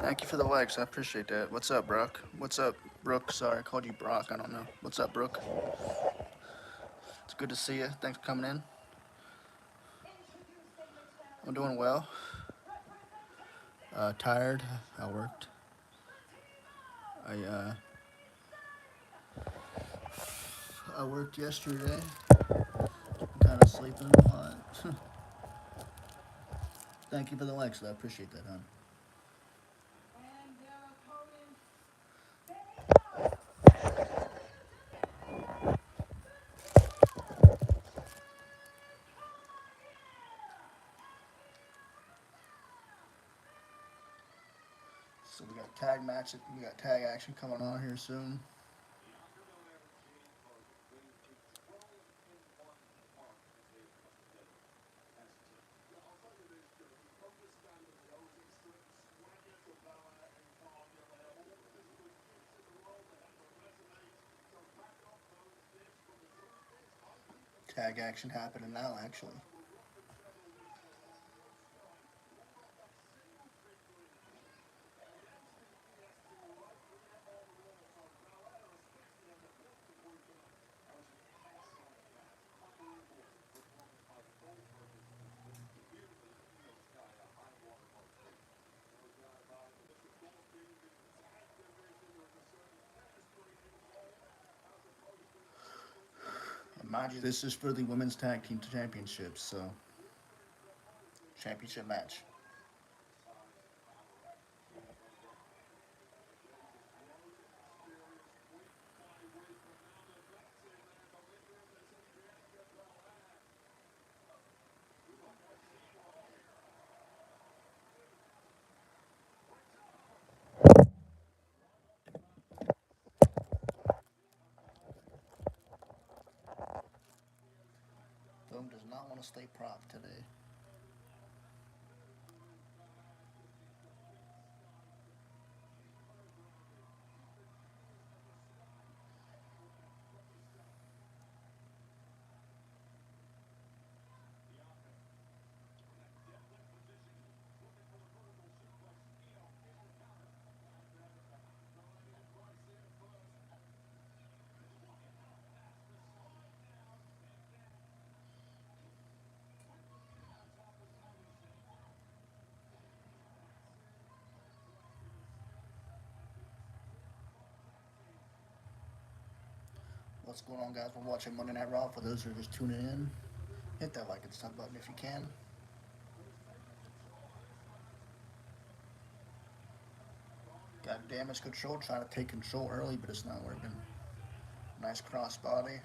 Thank you for the likes. I appreciate that. What's up, Brock? What's up, Brooke? Sorry, I called you Brock. I don't know. What's up, Brooke? It's good to see you. Thanks for coming in. I'm doing well. Tired. I worked. I I worked yesterday. Kind of sleeping a lot. Thank you for the likes. I appreciate that, hon. So we got tag match. We got tag action coming on here soon. Tag action happening now, actually. And mind you, this is for the women's tag team championships, so championship match. Boom does not want to stay prop today. What's going on, guys? We're watching Monday Night Raw. For those who are just tuning in, hit that like and sub button if you can. Got damage control, trying to take control early, but it's not working. Nice crossbody.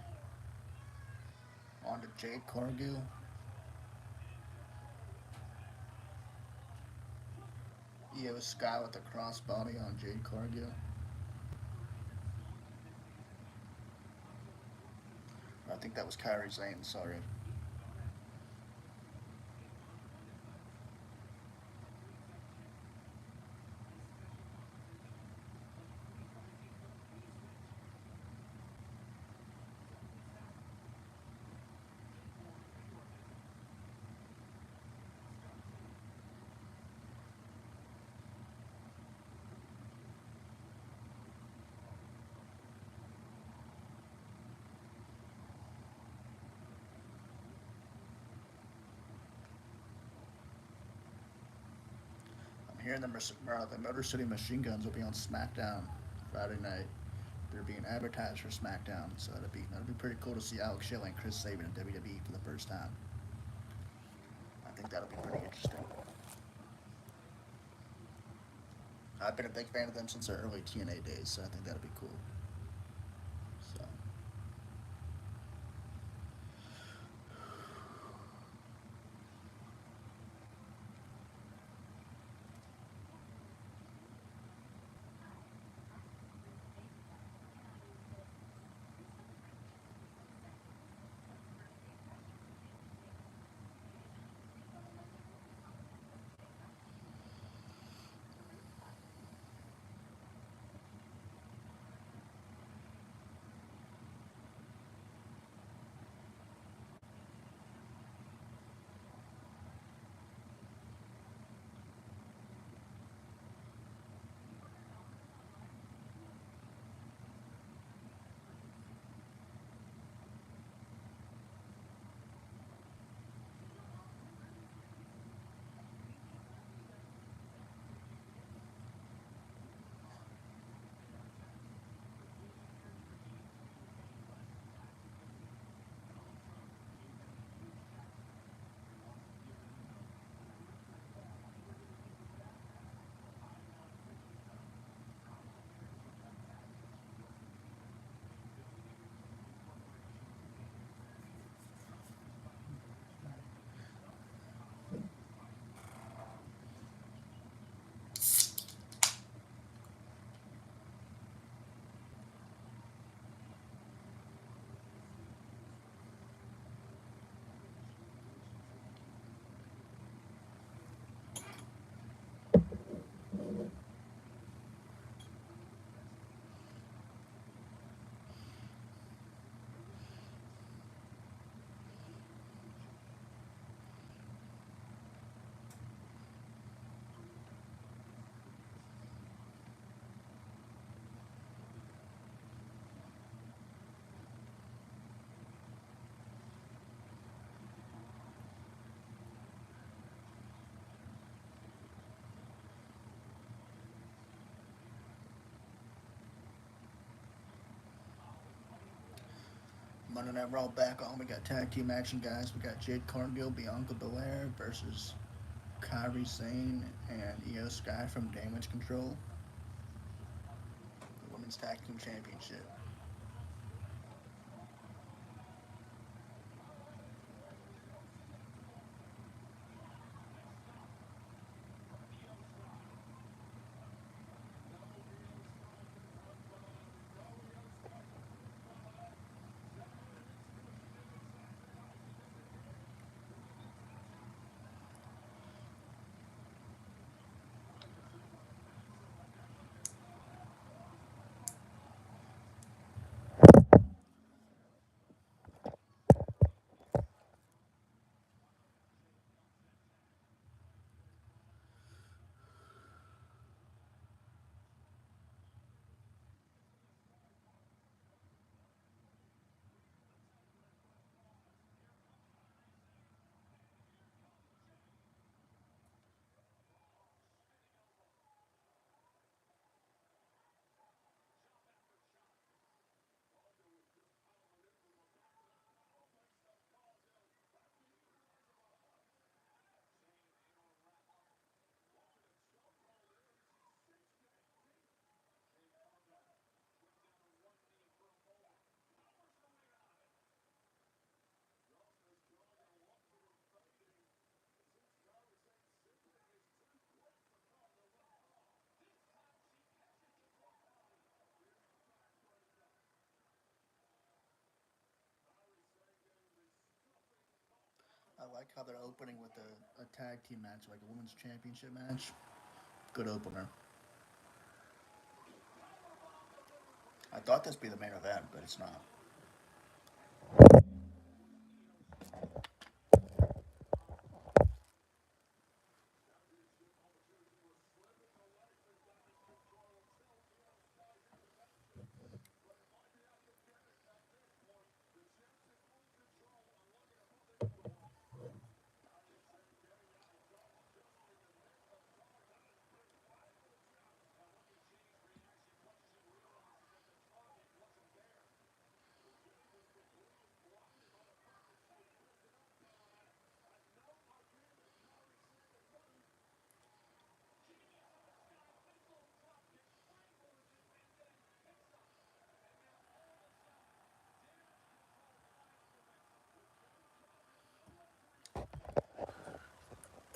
On to Jade Cargill. Io Sky with the crossbody on Jade Cargill. I think that was Kairi Sane, sorry. I'm hearing the Motor City Machine Guns will be on SmackDown Friday night. They're being advertised for SmackDown, so that'd be pretty cool to see Alex Shelley and Chris Sabin in WWE for the first time. I think that'll be pretty interesting. I've been a big fan of them since their early TNA days, so I think that'll be cool. So Monday Night Raw back on. We got tag team action, guys. We got Jade Cargill, Bianca Belair versus Kairi Sane and Io Sky from Damage Control. The Women's Tag Team Championship. I like how they're opening with a tag team match, like a women's championship match. Good opener. I thought this would be the main event, but it's not.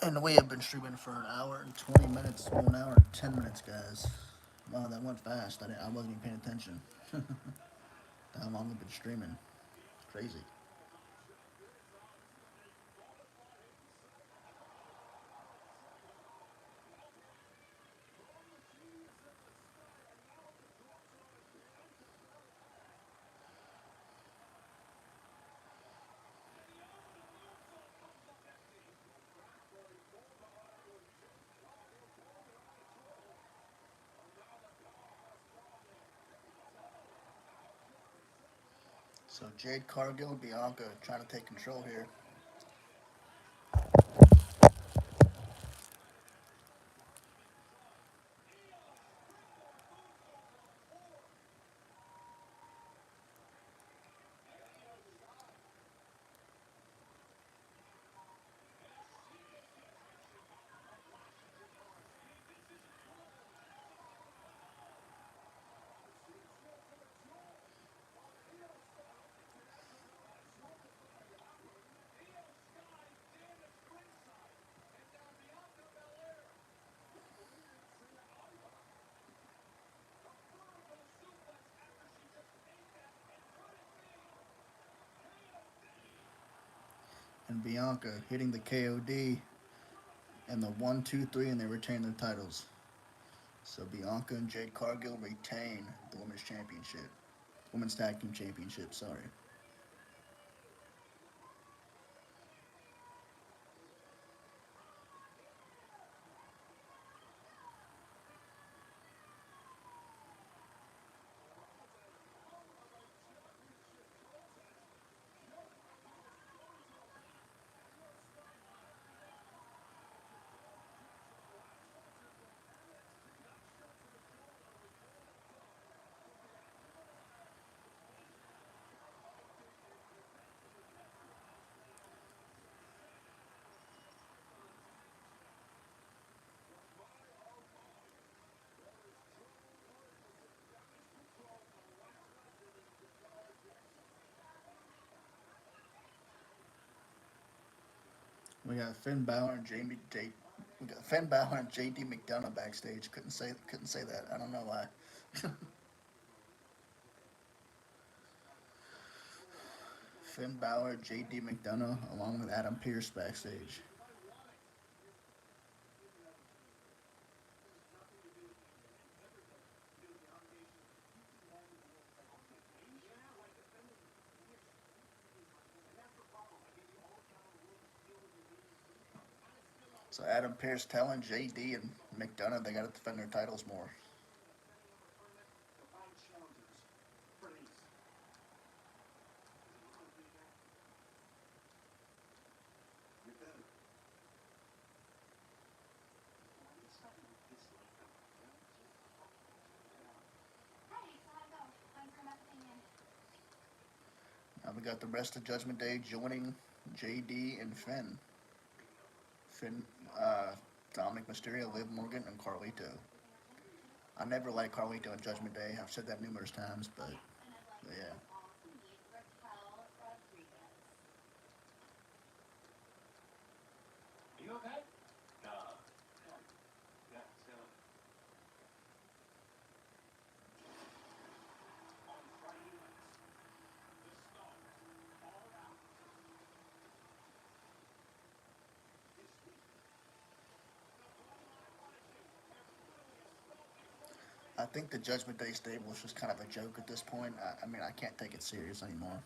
And we have been streaming for an hour and 20 minutes, 1 hour and 10 minutes, guys. Wow, that went fast. I wasn't even paying attention. How long we've been streaming. It's crazy. So Jade Cargill and Bianca trying to take control here. And Bianca hitting the KOD and the 1, 2, 3, and they retain their titles. So Bianca and Jade Cargill retain the Women's Championship. Women's Tag Team Championship, sorry. We got Finn Balor and Jamie J. We got Finn Balor and JD McDonough backstage. Couldn't say that. I don't know why. Finn Balor, JD McDonough, along with Adam Pearce backstage. So Adam Pearce telling JD and McDonough they got to defend their titles more. Now we got the rest of Judgment Day joining JD and Finn. Finn, uh, Dominic Mysterio, Liv Morgan, and Carlito. I never liked Carlito in Judgment Day. I've said that numerous times, but yeah. I think the Judgment Day stable is just kind of a joke at this point. I mean, I can't take it serious anymore.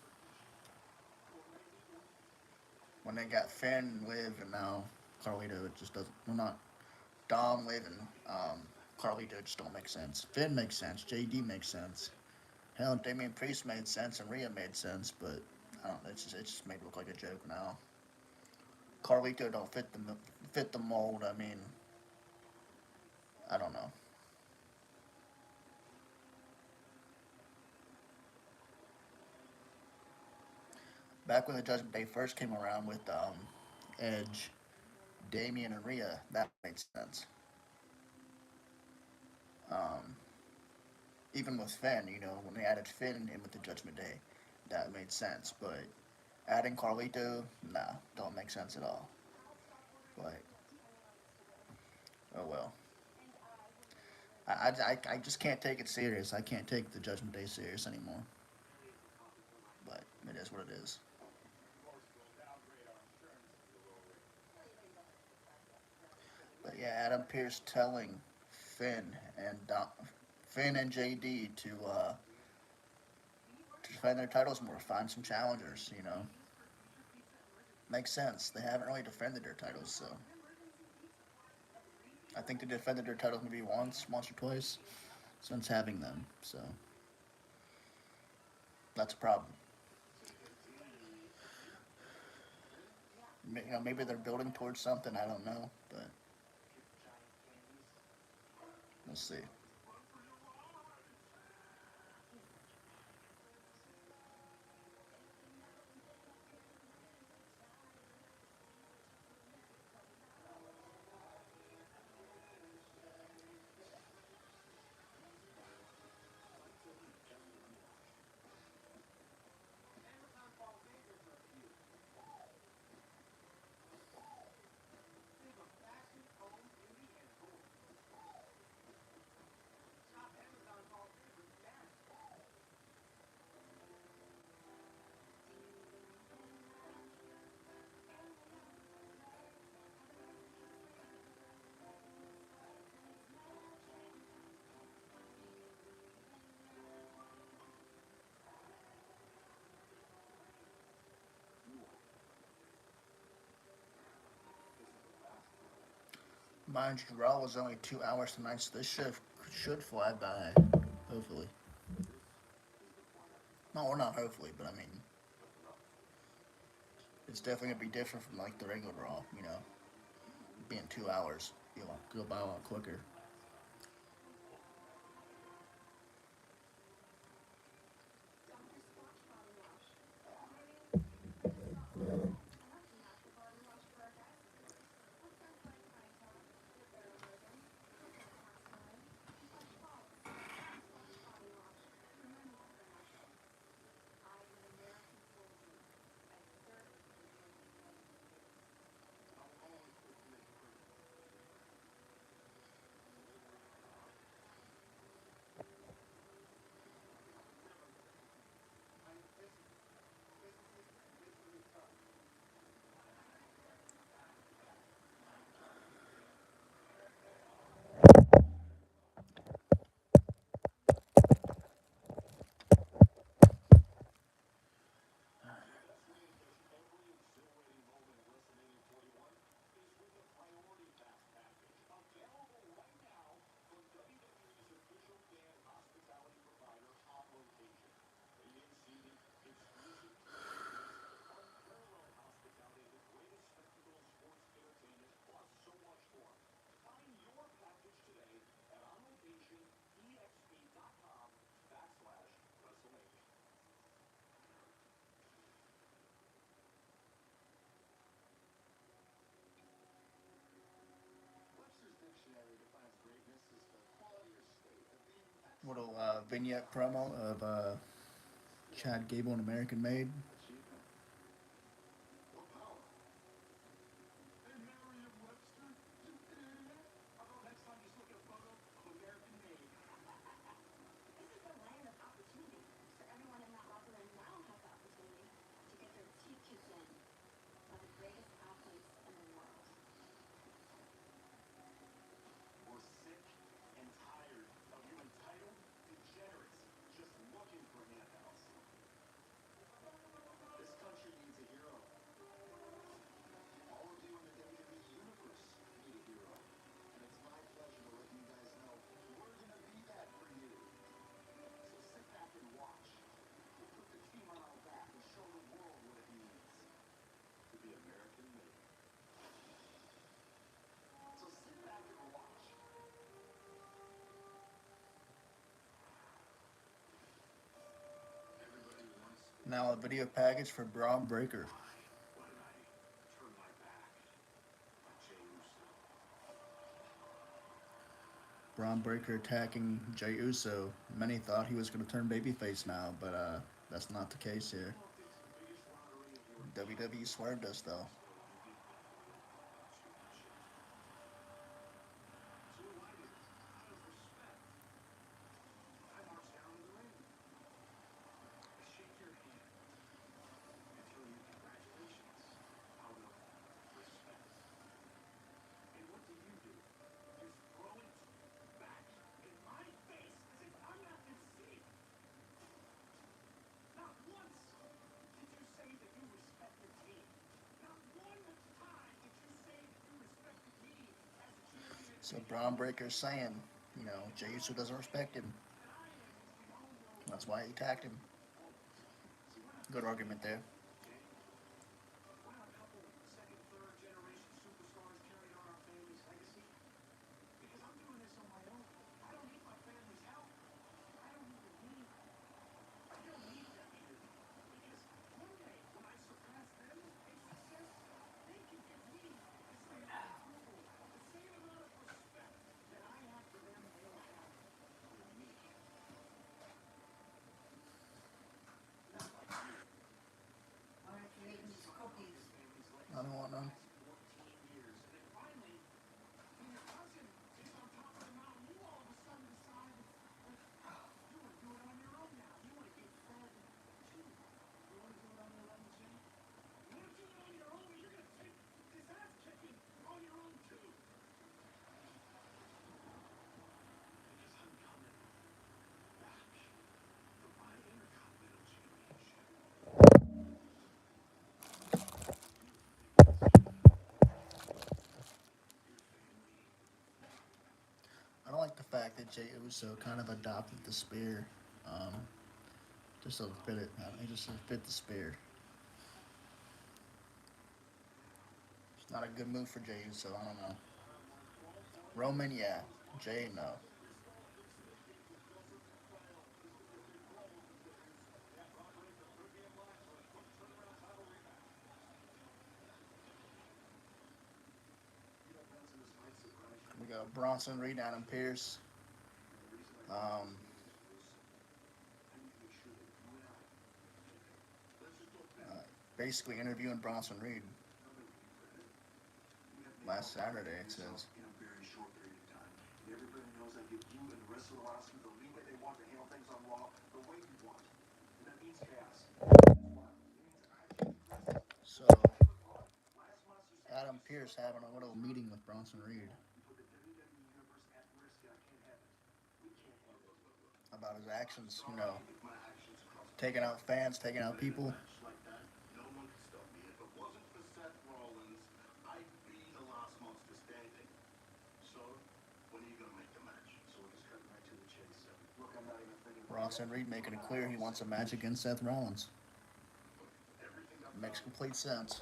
When they got Finn, Liv, and now Carlito, it just doesn't. Well, not Dom, Liv, and Carlito just don't make sense. Finn makes sense. JD makes sense. Hell, Damian Priest made sense and Rhea made sense, but I don't. It's just made it look like a joke now. Carlito don't fit the mold. I mean, I don't know. Back when the Judgment Day first came around with Edge, Damian, and Rhea, that made sense. Um, Even with Finn, when they added Finn in with the Judgment Day, that made sense. But adding Carlito, nah, don't make sense at all. But oh well. I just can't take it serious. I can't take the Judgment Day serious anymore. But it is what it is. But yeah, Adam Pearce telling Finn Finn and JD to defend their titles more, find some challengers. Makes sense. They haven't really defended their titles, so I think they defended their titles maybe once or twice since having them. So that's a problem. Maybe they're building towards something. I don't know, but we'll see. Mind you, Raw was only 2 hours tonight, so this shift should fly by. Hopefully. No, we're not hopefully, but I mean, it's definitely gonna be different from like the regular Raw. Being 2 hours, you'll go by a lot quicker. little vignette promo of Chad Gable and American Made. Now a video package for Braun Breaker. Braun Breaker attacking Jey Uso. Many thought he was going to turn babyface now, but that's not the case here. WWE swerved us though. So Braun Breaker's saying, Jey Uso doesn't respect him. That's why he attacked him. Good argument there. I don't want none. I don't like the fact that Jey Uso kind of adopted the spear. Um, just to fit it. He just to fit the spear. It's not a good move for Jey Uso. I don't know. Roman, yeah. Jey, no. We got Bronson Reed, Adam Pierce. Um, basically interviewing Bronson Reed last Saturday, it says. So, Adam Pierce having a little meeting with Bronson Reed about his actions, taking out fans, taking out people. Bronson Reed making it clear he wants a match against Seth Rollins. Makes complete sense.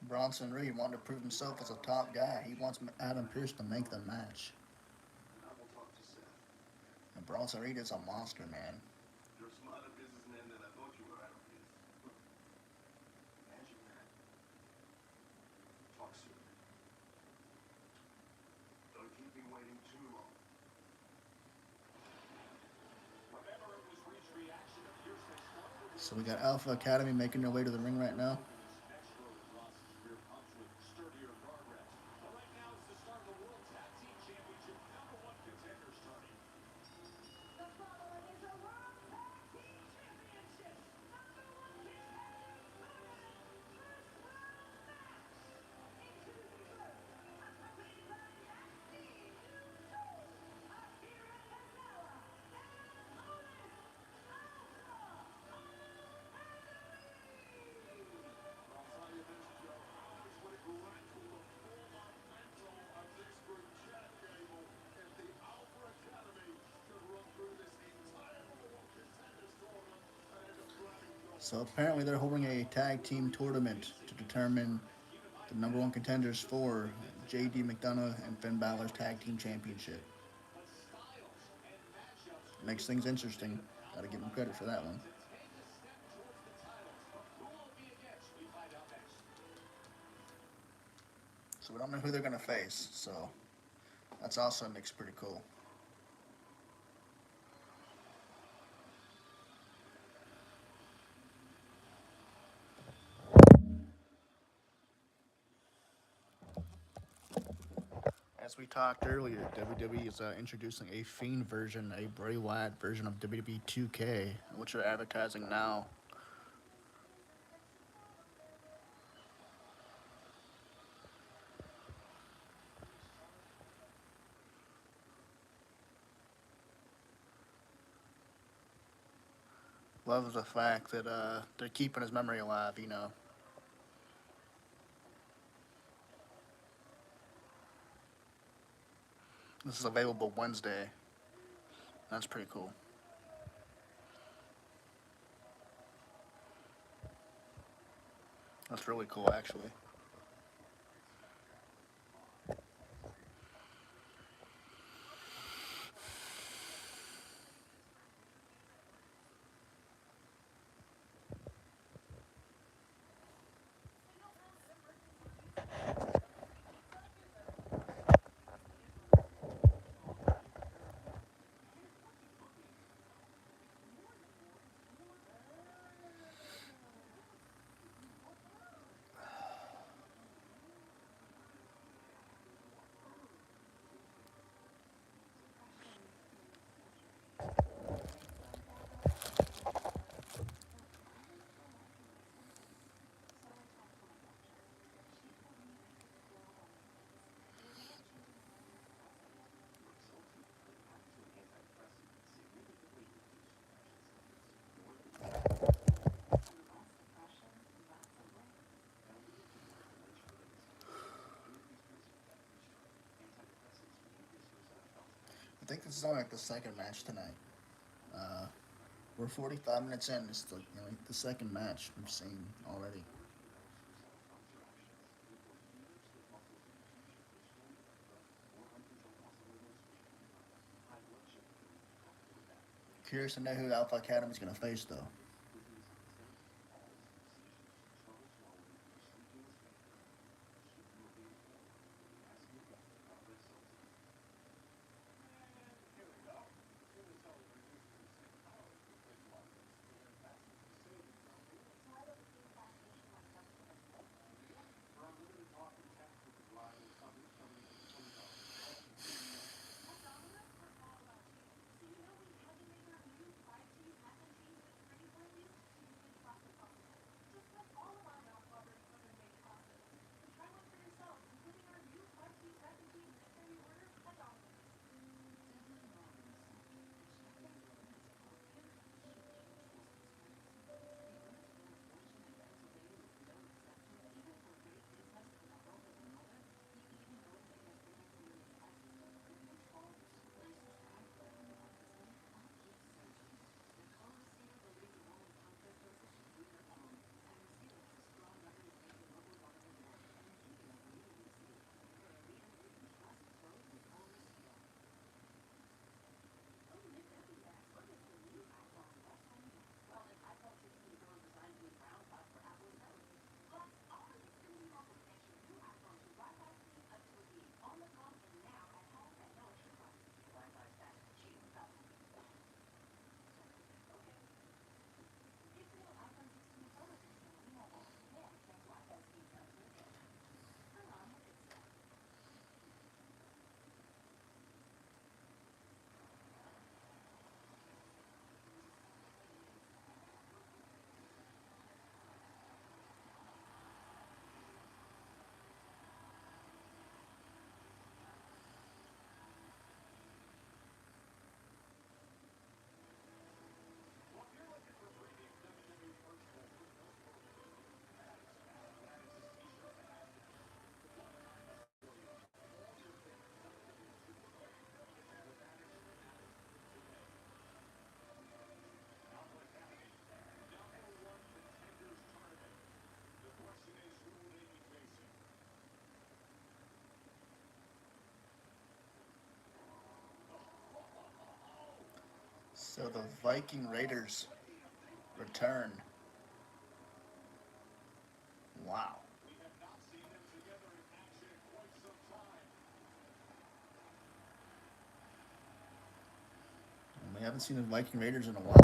Bronson Reed wanted to prove himself as a top guy. He wants Adam Pearce to make the match. And Bronson Reed is a monster, man. So we got Alpha Academy making their way to the ring right now. So apparently they're holding a tag team tournament to determine the number one contenders for JD McDonough and Finn Balor's tag team championship. Makes things interesting. Gotta give them credit for that one. So we don't know who they're gonna face. So that's also makes pretty cool. As we talked earlier, WWE is introducing a Fiend version, a Bray Wyatt version of WWE 2K, which they're advertising now. Love the fact that they're keeping his memory alive, you know. This is available Wednesday. That's pretty cool. That's really cool, actually. I think this is only like the second match tonight. Uh, we're 45 minutes in. It's the second match we've seen already. Curious to know who Alpha Academy's gonna face though. So the Viking Raiders return. Wow. We haven't seen the Viking Raiders in a while.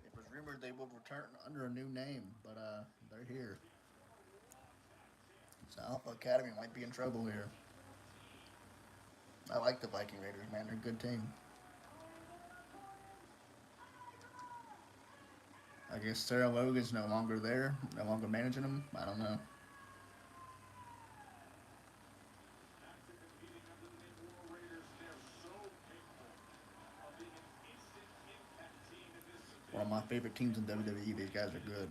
It was rumored they would return under a new name, but they're here. So Alpha Academy might be in trouble here. I like the Viking Raiders, man. They're a good team. I guess Sarah Logan's no longer there, no longer managing them. I don't know. One of my favorite teams in WWE. These guys are good.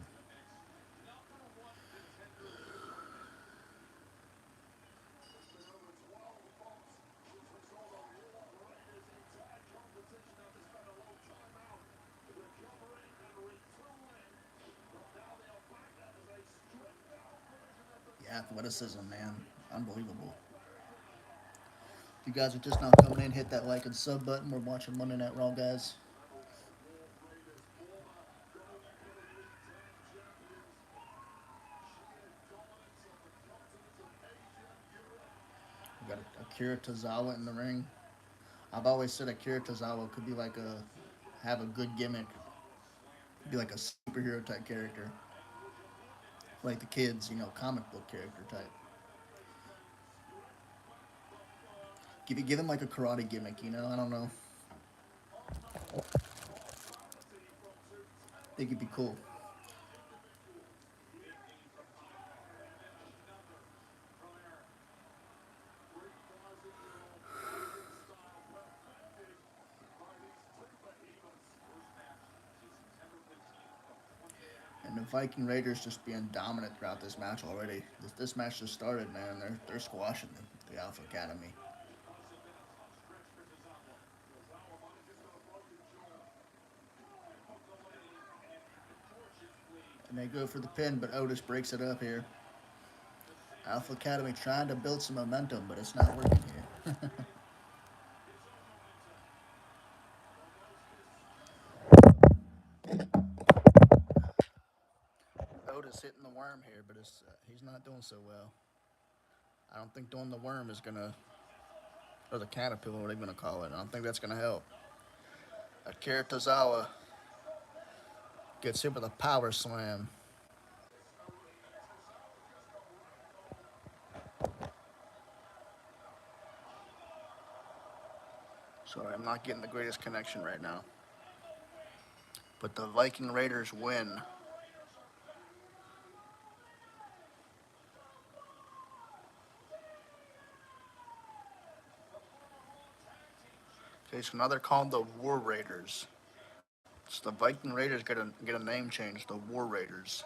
The athleticism, man. Unbelievable. If you guys are just now coming in, hit that like and sub button. We're watching Monday Night Raw, guys. We got Akira Tozawa in the ring. I've always said Akira Tozawa could be like have a good gimmick, be like a superhero type character, like the kids, comic book character type. Give him like a karate gimmick, I don't know. I think it'd be cool. And the Viking Raiders just being dominant throughout this match already. This match just started, man. They're squashing the Alpha Academy. And they go for the pin, but Otis breaks it up here. Alpha Academy trying to build some momentum, but it's not working here. Otis hitting the worm here, but he's not doing so well. I don't think doing the worm is gonna, or the caterpillar, what are they gonna call it? I don't think that's gonna help. Akira Tozawa gets hit with a power slam. Sorry, I'm not getting the greatest connection right now. But the Viking Raiders win. Okay, so now they're called the War Raiders. So the Viking Raiders get a name change, the War Raiders.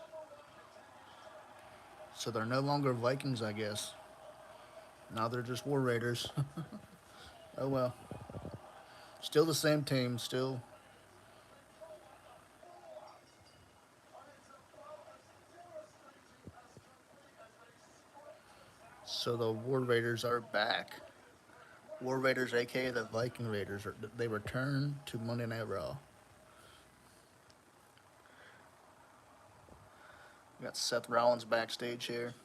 So they're no longer Vikings, I guess. Now they're just War Raiders. Oh well. Still the same team, still. So the War Raiders are back. War Raiders, aka the Viking Raiders, they return to Monday Night Raw. We got Seth Rollins backstage here.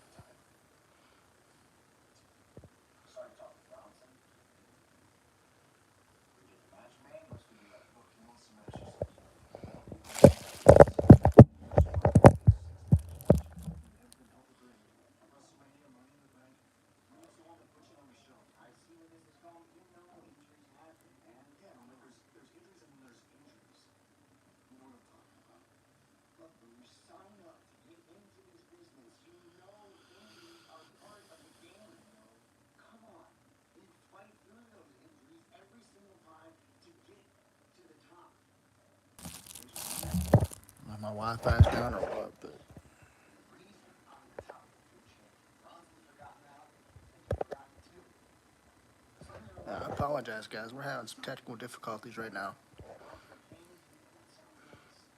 My Wi-Fi's down or what? But I apologize, guys. We're having some technical difficulties right now.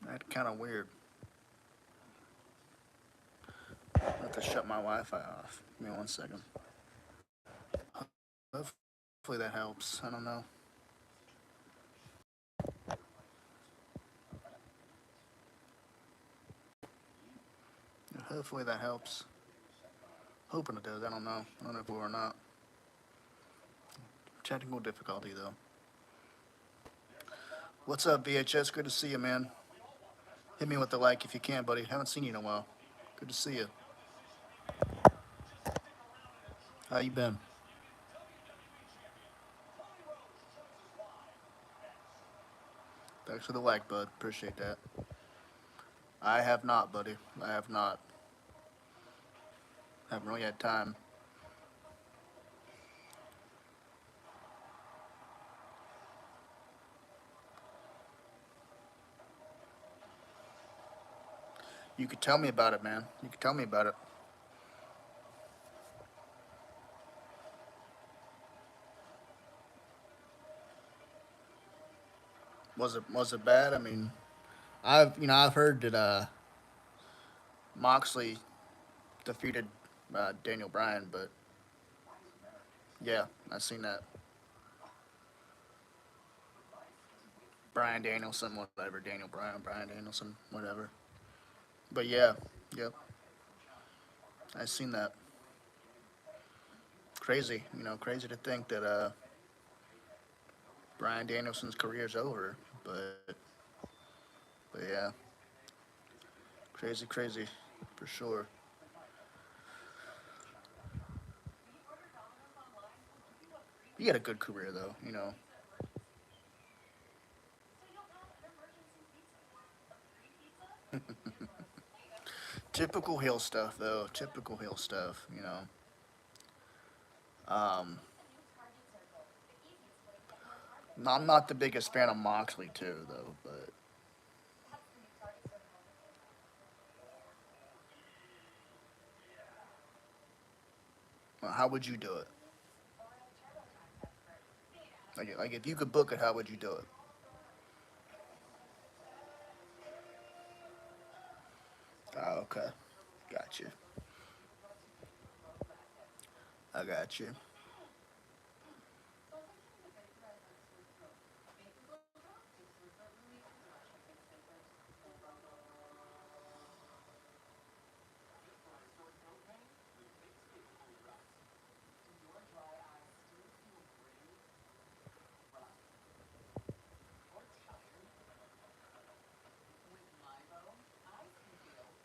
That's kind of weird. I have to shut my Wi-Fi off. Give me 1 second. Hopefully that helps. I don't know. Hopefully that helps. Hoping it does. I don't know. I don't know if it will or not. Technical difficulty though. What's up, VHS? Good to see you, man. Hit me with the like if you can, buddy. Haven't seen you in a while. Good to see you. How you been? Thanks for the like, bud. Appreciate that. I have not, buddy. I have not. Haven't really had time. You could tell me about it, man. You could tell me about it. Was it bad? I mean, I've heard that Moxley defeated Daniel Bryan, but yeah, I've seen that. Brian Danielson, whatever. Daniel Bryan, Brian Danielson, whatever. But yeah, yep, I've seen that. Crazy, crazy to think that Brian Danielson's career's over. But yeah, crazy, crazy, for sure. He had a good career though. Typical heel stuff though. Typical heel stuff. Um, no, I'm not the biggest fan of Moxley too though. But how would you do it? Like if you could book it, how would you do it? Oh, okay, got you. I got you.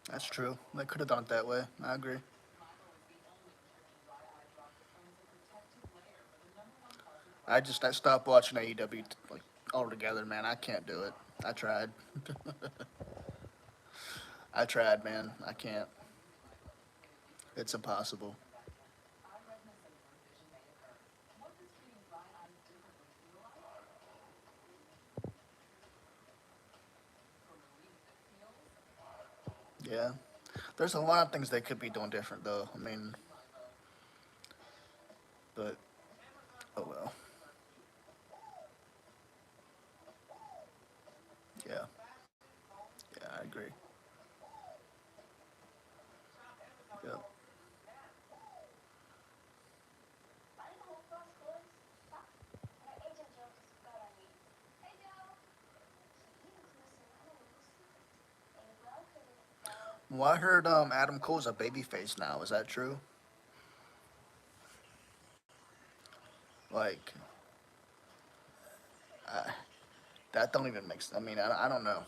That's true. They could have done it that way. I agree. I stopped watching AEW like altogether, man. I can't do it. I tried. I tried, man. I can't. It's impossible. Yeah. There's a lot of things they could be doing different, though. I mean, but oh well. Yeah. Yeah, I agree. Yep. Well, I heard Adam Cole's a babyface now. Is that true? Like, that don't even make sense. I mean, I don't know.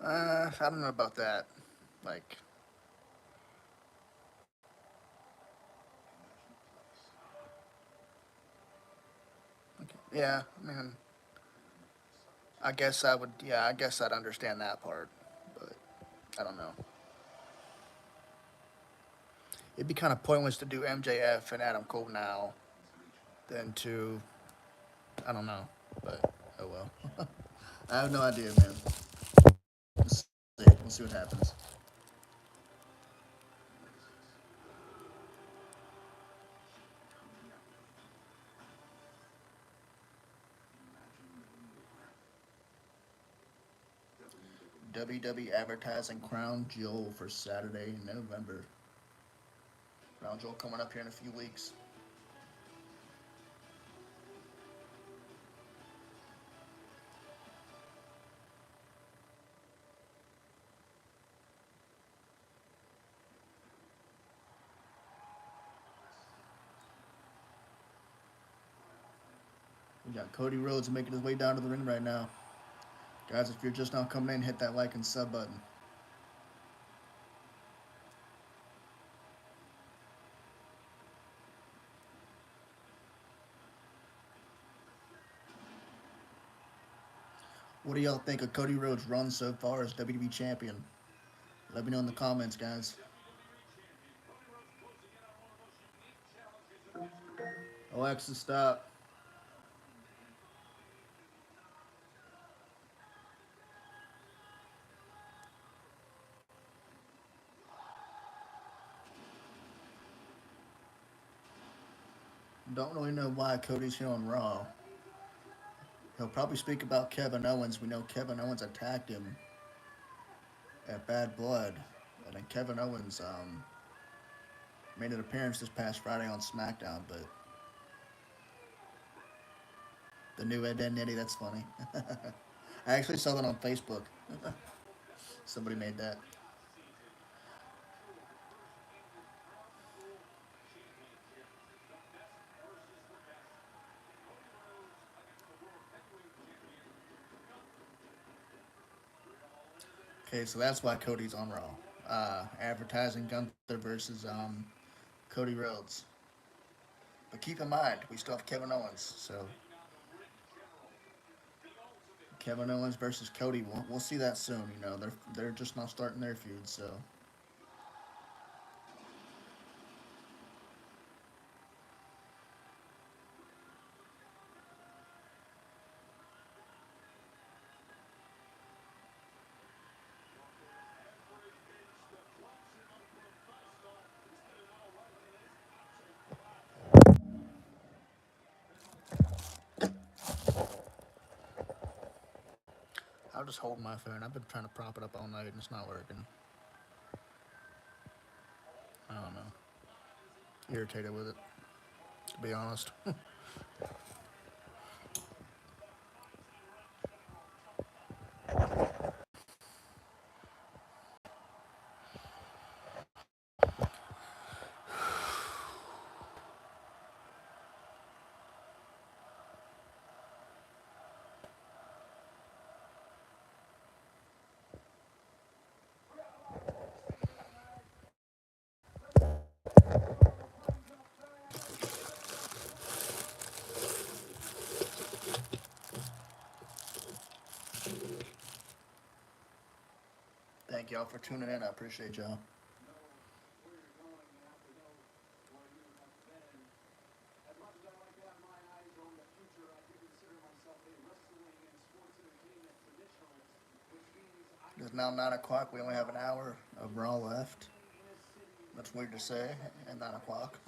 I don't know about that. Like, yeah. I mean, I guess I would. Yeah, I guess I'd understand that part, but I don't know. It'd be kind of pointless to do MJF and Adam Cole now than to I don't know, but oh well. I have no idea, man. Let's see. We'll see what happens. WWE advertising Crown Jewel for Saturday in November. Crown Jewel coming up here in a few weeks. We got Cody Rhodes making his way down to the ring right now. Guys, if you're just now coming in, hit that like and sub button. What do y'all think of Cody Rhodes' run so far as WWE Champion? Let me know in the comments, guys. Alexa, stop. Don't really know why Cody's here on Raw. He'll probably speak about Kevin Owens. We know Kevin Owens attacked him at Bad Blood. And then Kevin Owens made an appearance this past Friday on SmackDown, but the new Ed Nitty, that's funny. I actually saw that on Facebook. Somebody made that. Okay, so that's why Cody's on Raw. Advertising Gunther versus Cody Rhodes. But keep in mind, we still have Kevin Owens. So Kevin Owens versus Cody, we'll see that soon. You know, they're just not starting their feud. So I'll just hold my phone. I've been trying to prop it up all night and it's not working. I don't know. Irritated with it, to be honest. Thank y'all for tuning in. I appreciate y'all. It's now 9 o'clock. We only have an hour of Raw left. That's weird to say at 9 o'clock.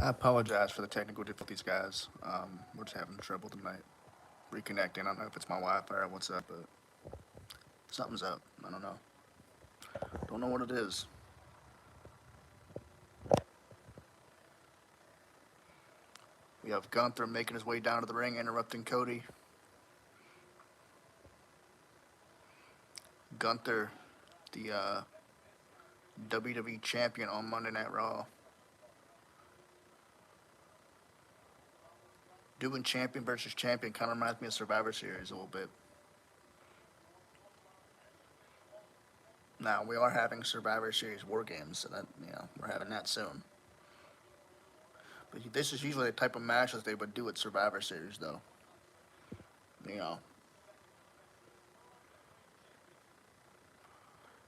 I apologize for the technical difficulties, guys. We're just having trouble tonight reconnecting. I don't know if it's my Wi-Fi or what's up, but something's up. I don't know. Don't know what it is. We have Gunther making his way down to the ring, interrupting Cody. Gunther, the WWE champion on Monday Night Raw. Doing champion versus champion kind of reminds me of Survivor Series a little bit. Now, we are having Survivor Series War Games, so that, we're having that soon. But this is usually the type of matches they would do at Survivor Series, though. You know,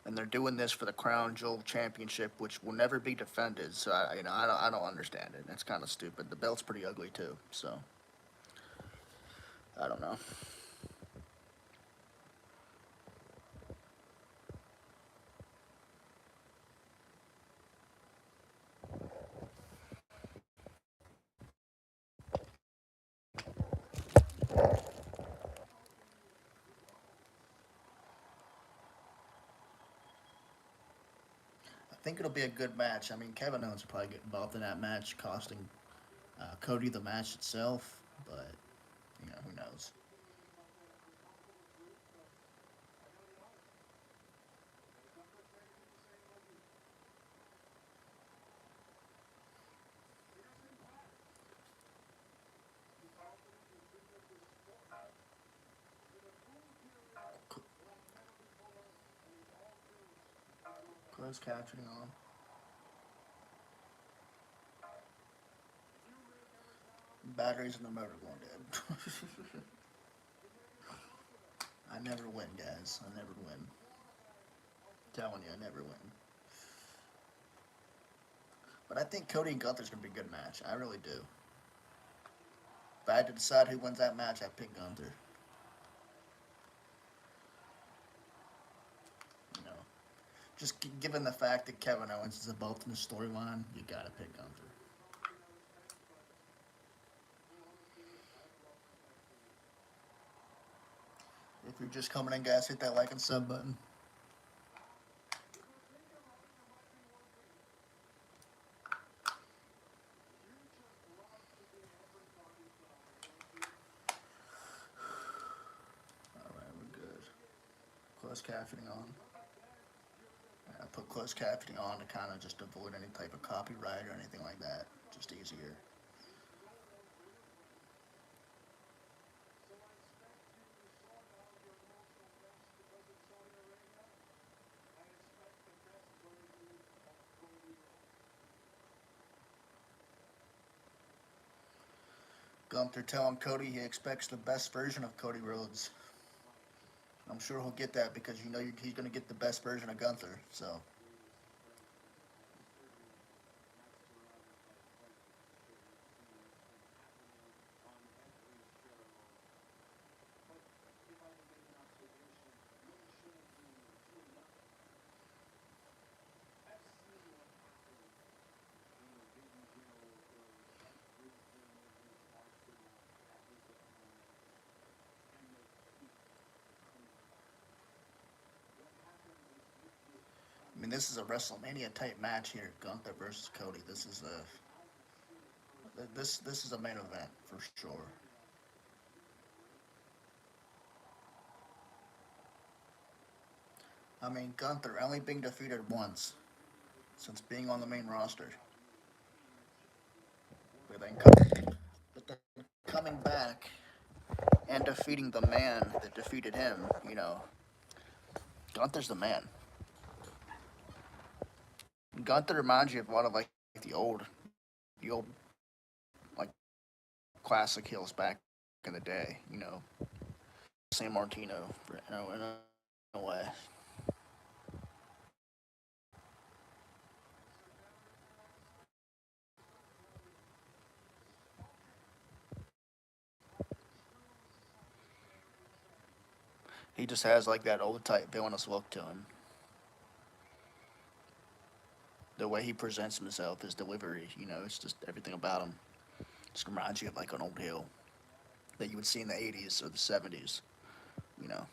and they're doing this for the Crown Jewel Championship, which will never be defended. So I don't understand it. It's kind of stupid. The belt's pretty ugly too. So I don't know. I think it'll be a good match. I mean, Kevin Owens will probably get involved in that match, costing Cody the match itself. But who knows? Close captioning on. Batteries in the motor going dead. I never win, guys. I never win. Telling you, I never win. But I think Cody and Gunther's gonna be a good match. I really do. If I had to decide who wins that match, I'd pick Gunther. You know, just given the fact that Kevin Owens is involved in the storyline, you gotta pick Gunther. If you're just coming in, guys, hit that like and sub button. All right, we're good. Closed captioning on. I put closed captioning on to kind of just avoid any type of copyright or anything like that. Just easier. Gunther telling Cody he expects the best version of Cody Rhodes. I'm sure he'll get that because he's going to get the best version of Gunther. So I mean, this is a WrestleMania type match here, Gunther versus Cody. This is a main event for sure. I mean, Gunther only being defeated once since being on the main roster, but then coming back and defeating the man that defeated him. Gunther's the man. Gunther reminds you of a lot of like the old like classic heels back in the day. San Martino, in a way. He just has like that old type villainous look to him. The way he presents himself, his delivery, it's just everything about him. Just reminds you of like an old heel that you would see in the 80s or the 70s, you know.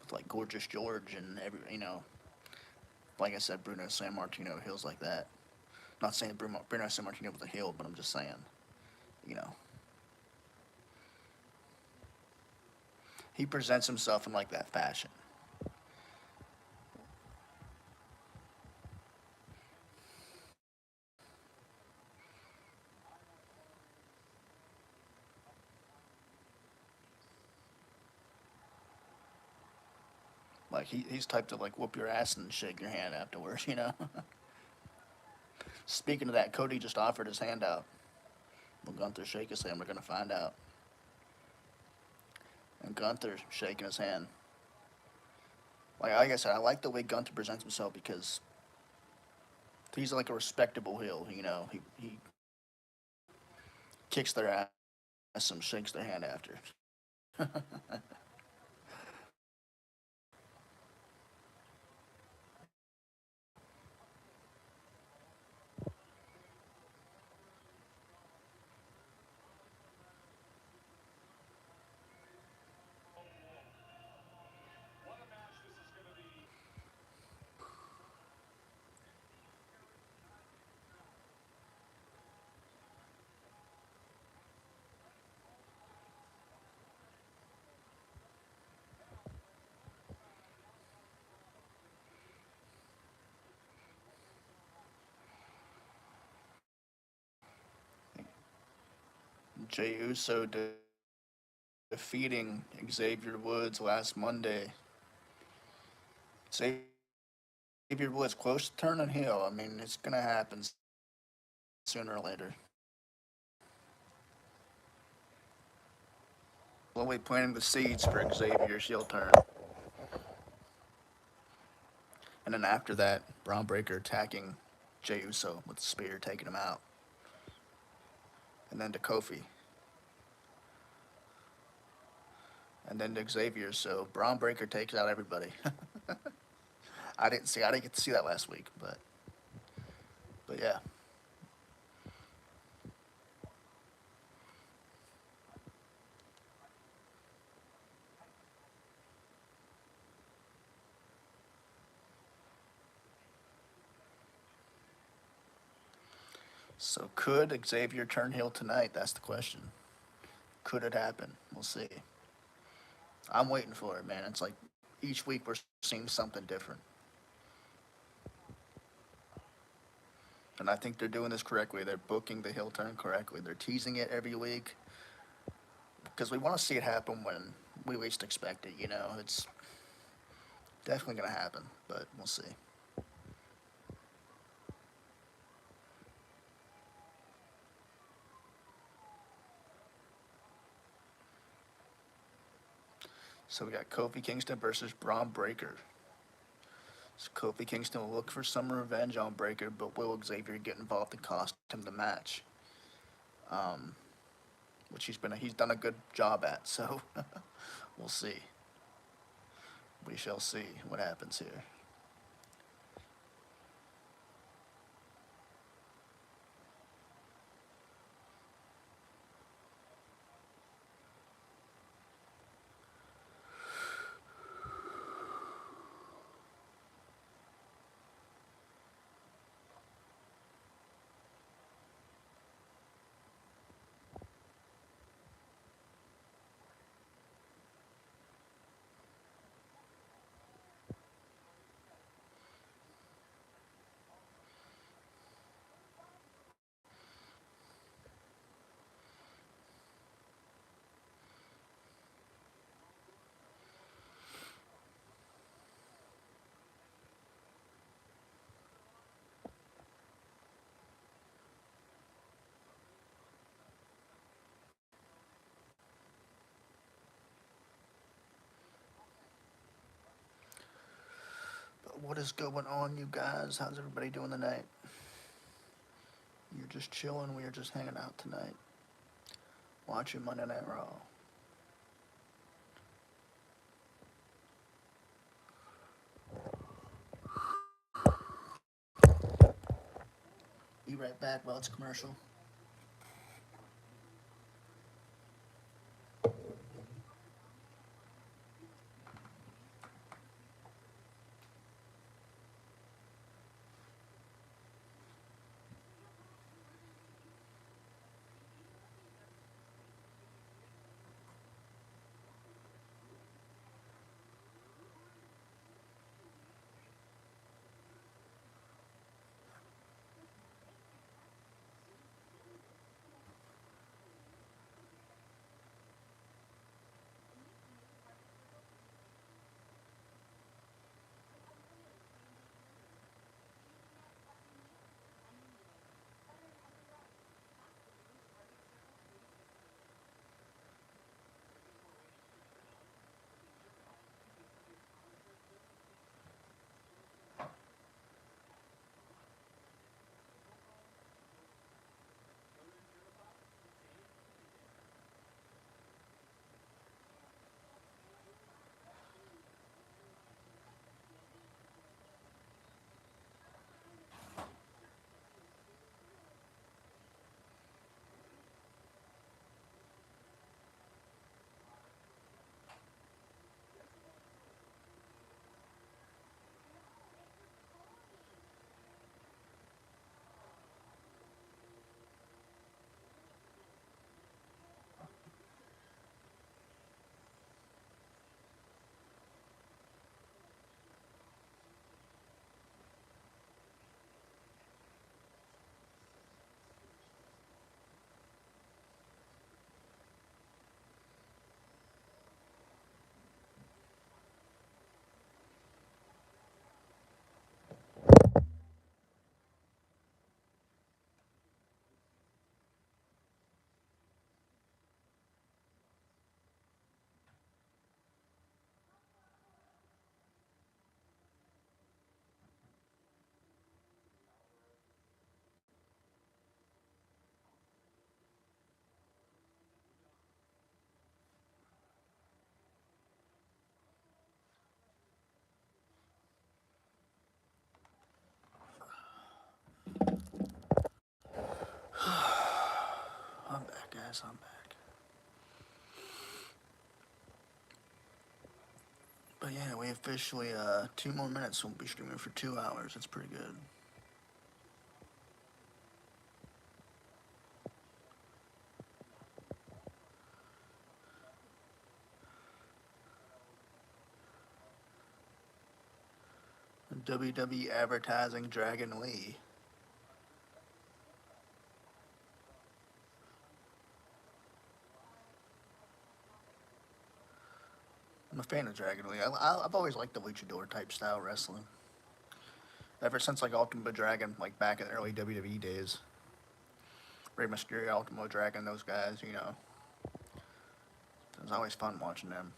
With like Gorgeous George and like I said, Bruno San Martino heels like that. Not saying Bruno San Martino was a heel, but I'm just saying, you know, he presents himself in like that fashion. Like he's type to like whoop your ass and shake your hand afterwards. Speaking of that, Cody just offered his hand out. Will Gunther shake his hand? We're gonna find out. And Gunther shaking his hand. Like I said, I like the way Gunther presents himself because he's like a respectable heel. He kicks their ass and shakes their hand after. Jey Uso defeating Xavier Woods last Monday. Xavier Woods close to turning heel. I mean, it's gonna happen sooner or later. Slowly planting the seeds for Xavier's heel turn. And then after that, Braun Breaker attacking Jey Uso with the spear, taking him out. And then to Kofi. And then to Xavier. So Braun Breaker takes out everybody. I didn't get to see that last week, but yeah. So could Xavier turn heel tonight? That's the question. Could it happen? We'll see. I'm waiting for it, man. It's like each week we're seeing something different. And I think they're doing this correctly. They're booking the heel turn correctly. They're teasing it every week because we want to see it happen when we least expect it. It's definitely going to happen, but we'll see. So we got Kofi Kingston versus Braun Breaker. So Kofi Kingston will look for some revenge on Breaker, but will Xavier get involved and cost him the match? Which he's done a good job at. So we'll see. We shall see what happens here. But what is going on, you guys? How's everybody doing tonight? You're just chilling. We are just hanging out tonight, watching Monday Night Raw. Be right back while it's a commercial. I'm back, guys. I'm back. But yeah, we officially 2 more minutes. We'll be streaming for 2 hours. That's pretty good. WWE advertising Dragon Lee. I'm a fan of Dragon Lee. I've always liked the luchador type style wrestling. Ever since like Ultimate Dragon, like back in the early WWE days. Rey Mysterio, Ultimo Dragon, those guys, you know. It was always fun watching them.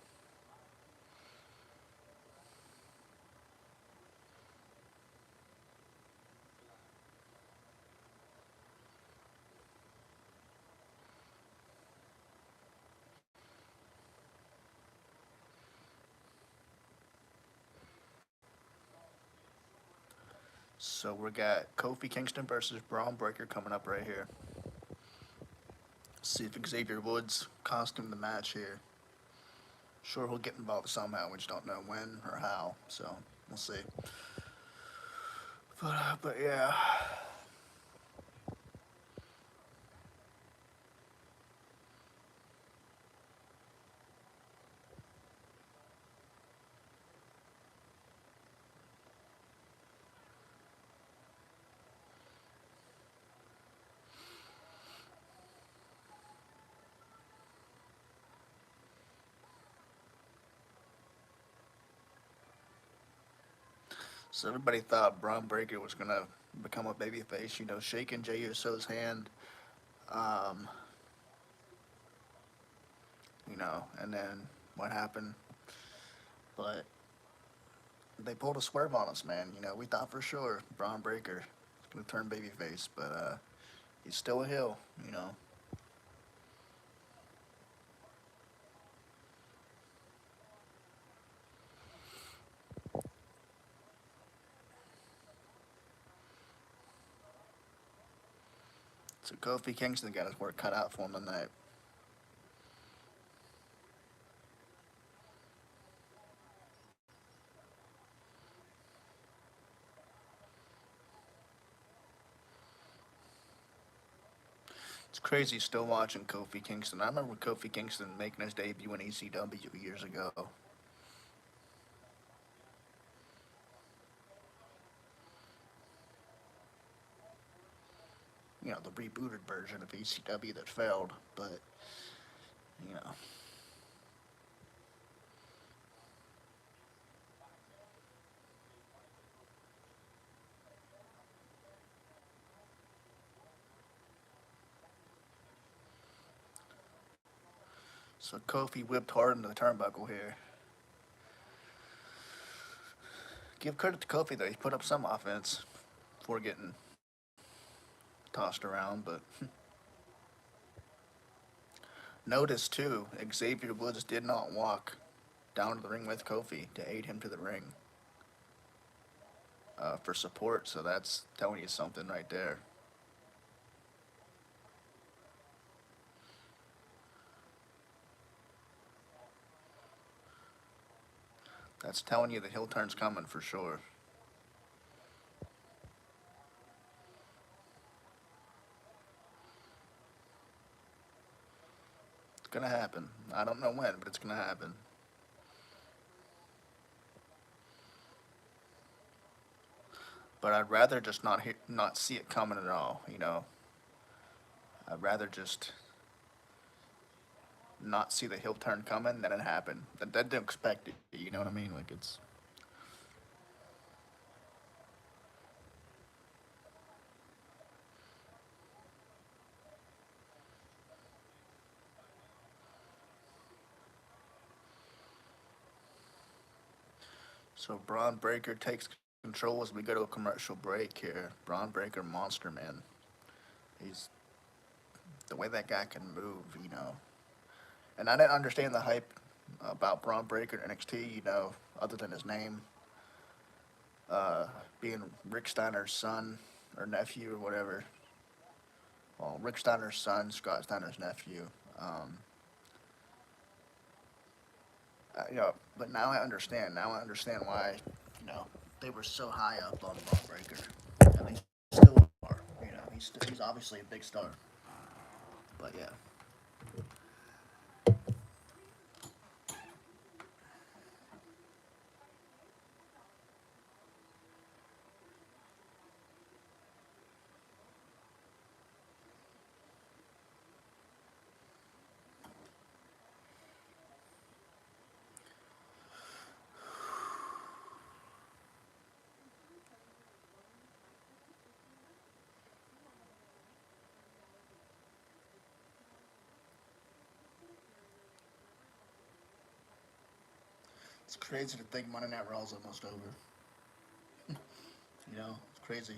So we got Kofi Kingston versus Braun Breaker coming up right here. See if Xavier Woods costume the match here. Sure, he'll get involved somehow. We just don't know when or how. So we'll see. But yeah. So everybody thought Braun Breaker was gonna become a babyface. You know, shaking Jey Uso's hand. Um, you know, and then what happened? But they pulled a swerve on us, man. You know, we thought for sure Braun Breaker was gonna turn babyface, but he's still a heel. You know. So Kofi Kingston got his work cut out for him tonight. It's crazy still watching Kofi Kingston. I remember Kofi Kingston making his debut in ECW years ago. You know, the rebooted version of ECW that failed, but you know. So Kofi whipped hard into the turnbuckle here. Give credit to Kofi though; he put up some offense before getting tossed around. But notice too, Xavier Woods did not walk down to the ring with Kofi to aid him to the ring for support. So that's telling you something right there. That's telling you the heel turn's coming for sure. It's gonna happen. I don't know when, but it's gonna happen. But I'd rather just not see it coming at all. You know, I'd rather just not see the heel turn coming than it happen. That didn't expect it. You know what I mean? Like it's so Braun Breaker takes control as we go to a commercial break here. Braun Breaker, Monster Man. He's the way that guy can move. You know, and I didn't understand the hype about Braun Breaker in NXT. You know, other than his name uh, being Rick Steiner's son or nephew or whatever. Well, Rick Steiner's son, Scott Steiner's nephew. Um, you know, but now I understand. Now I understand why, you know, they were so high up on Braun Breaker, and they still are. You know, he's obviously a big star. But yeah, it's crazy to think Monday Night Raw's almost over. You know, it's crazy.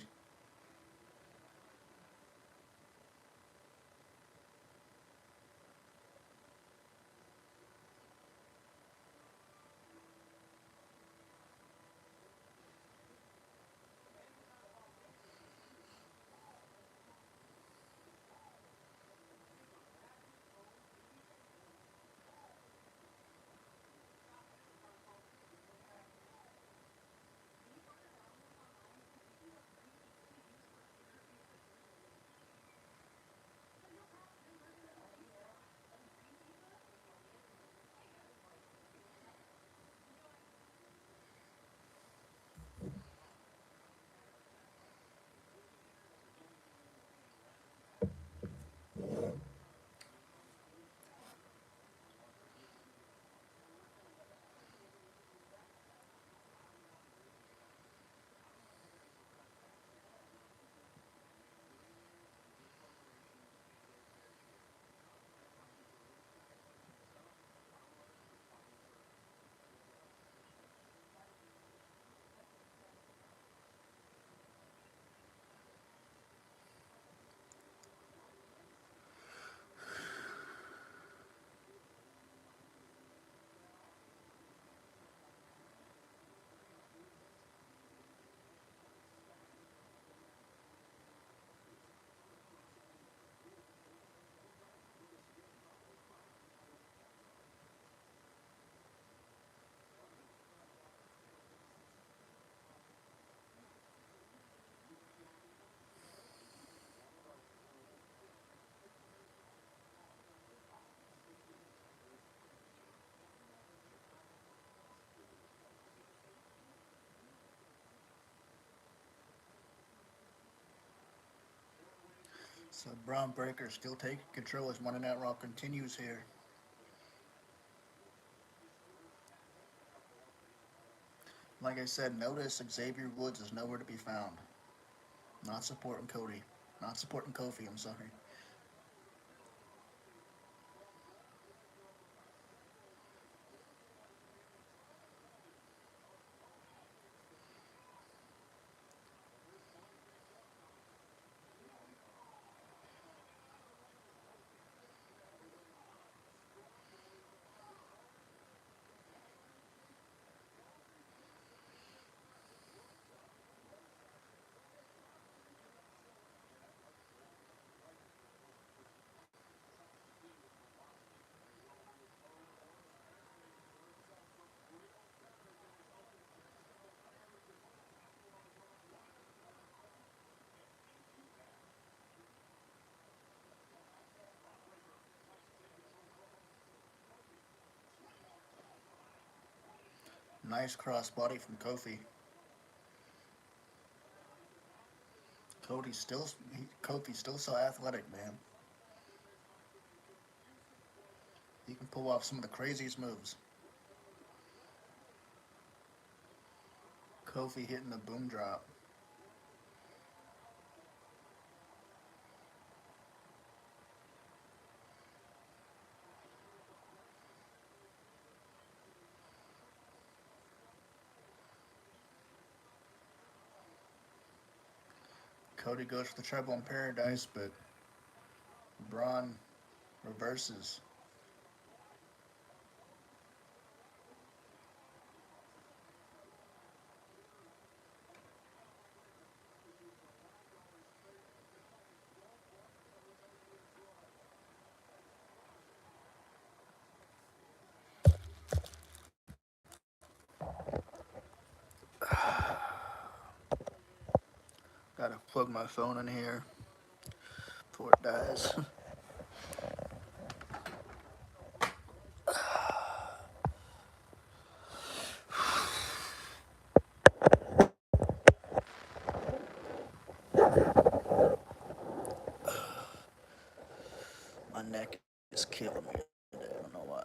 So Braun Breaker still taking control as Monday Night Raw continues here. Like I said, notice Xavier Woods is nowhere to be found. Not supporting Cody. Not supporting Kofi, I'm sorry. Nice crossbody from Kofi. Kofi's still so athletic, man. He can pull off some of the craziest moves. Kofi hitting the boom drop. Cody goes for the treble in paradise, but Braun reverses. Gotta plug my phone in here before it dies. My neck is killing me today. I don't know why.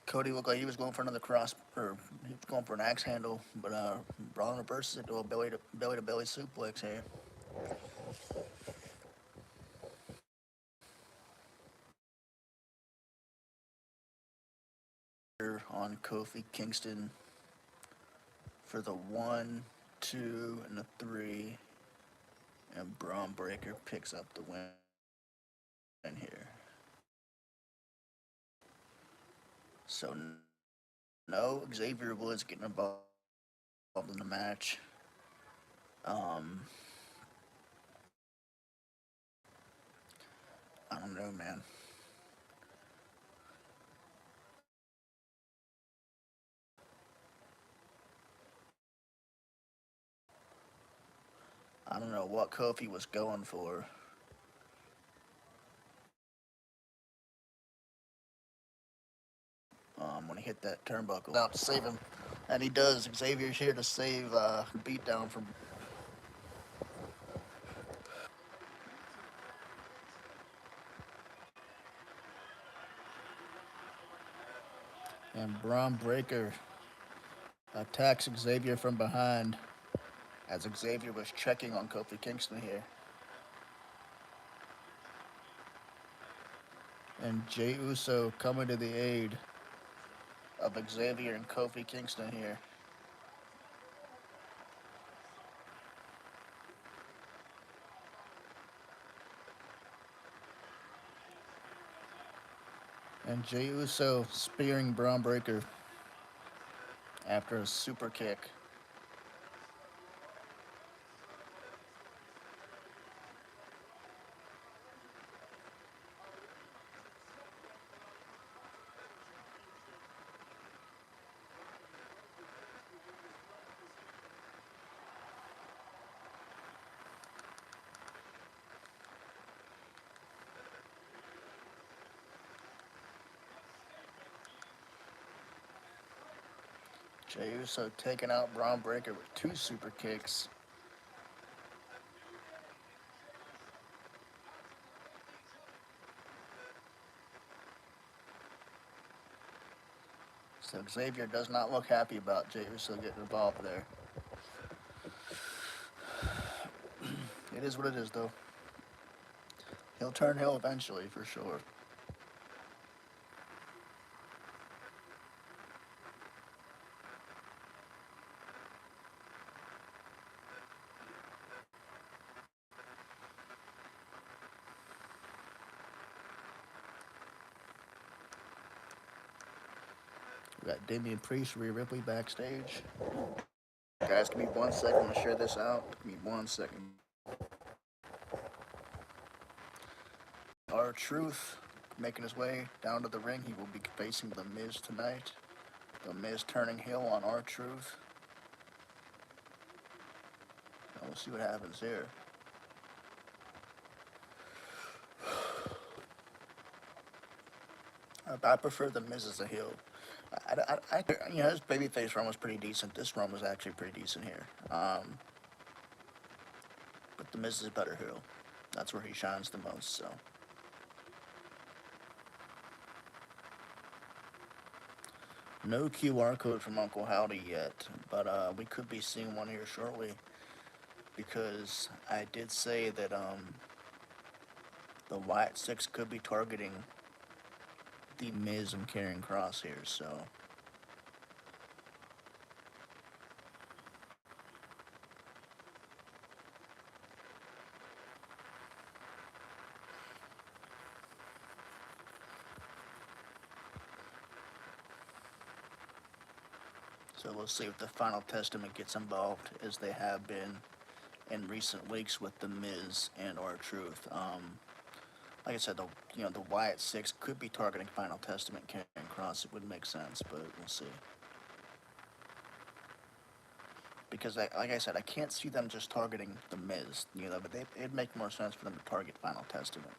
Cody looked like he was going for another cross, or he was going for an axe handle, but Braun reverses it to a belly to belly suplex here. On Kofi Kingston for the 1, 2, and the 3, and Braun Breaker picks up the win here. So no Xavier Woods getting involved in the match. Um, I don't know, man. I don't know what Kofi was going for. When he hit that turnbuckle out to save him, and he does. Xavier's here to save Beatdown from. And Braun Breaker attacks Xavier from behind as Xavier was checking on Kofi Kingston here. And Jey Uso coming to the aid of Xavier and Kofi Kingston here. And Jey Uso spearing Braun Breaker after a super kick. Jey Uso taking out Braun Breaker with 2 super kicks. So Xavier does not look happy about Jey Uso getting involved there. It is what it is, though. He'll turn heel eventually, for sure. We got Damian Priest, Rhea Ripley backstage. Guys, give me 1 second. I'm gonna share this out. Give me 1 second. R-Truth making his way down to the ring. He will be facing The Miz tonight. The Miz turning heel on R-Truth. We'll see what happens here. I prefer The Miz as a heel. His babyface run was pretty decent. This run was actually pretty decent here. But The Miz is a better heel. That's where he shines the most, so. No QR code from Uncle Howdy yet, but we could be seeing one here shortly, because I did say that the Wyatt Six could be targeting the Miz and Karrion Kross here, so. So we'll see if the Final Testament gets involved, as they have been in recent weeks with The Miz and R-Truth. Like I said, the Wyatt Six could be targeting Final Testament, Karrion Kross. It would make sense, but we'll see. Because, like I said, I can't see them just targeting The Miz, but it'd make more sense for them to target Final Testament.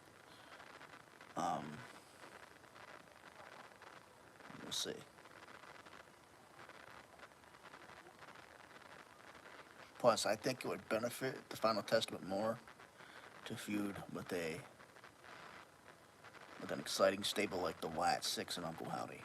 We'll see. Plus, I think it would benefit the Final Testament more to feud with an exciting stable like the Wyatt Six and Uncle Howdy.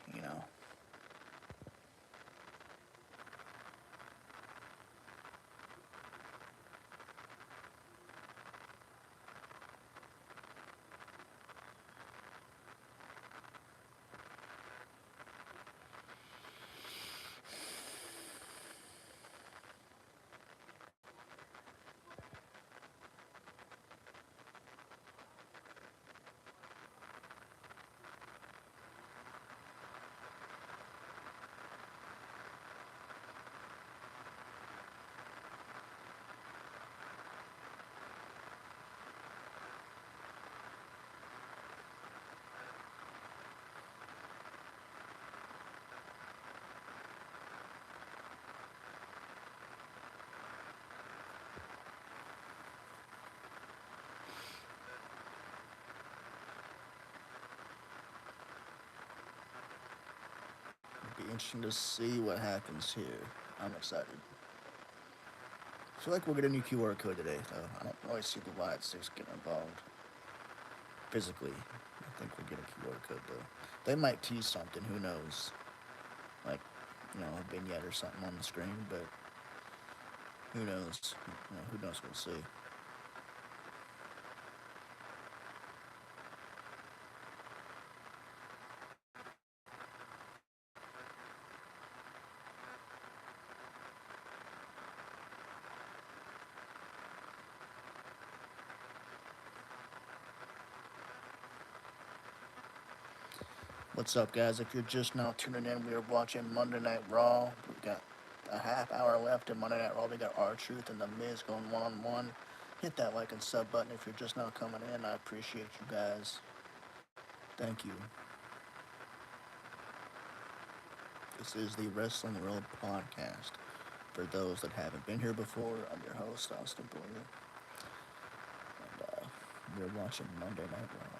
Be interesting to see what happens here. I'm excited. I feel like we'll get a new QR code today, though. I don't really see the Wyatt Six getting involved physically. I think we'll get a QR code, though. They might tease something, who knows? Like, a vignette or something on the screen, but who knows? Who knows? We'll see. What's up, guys? If you're just now tuning in, we are watching Monday Night Raw. We got a half hour left in Monday Night Raw. We got R-Truth and The Miz going one-on-one. Hit that like and sub button if you're just now coming in. I appreciate you guys. Thank you. This is the Wrestling World Podcast. For those that haven't been here before, I'm your host, Austin Boyer. And we're watching Monday Night Raw.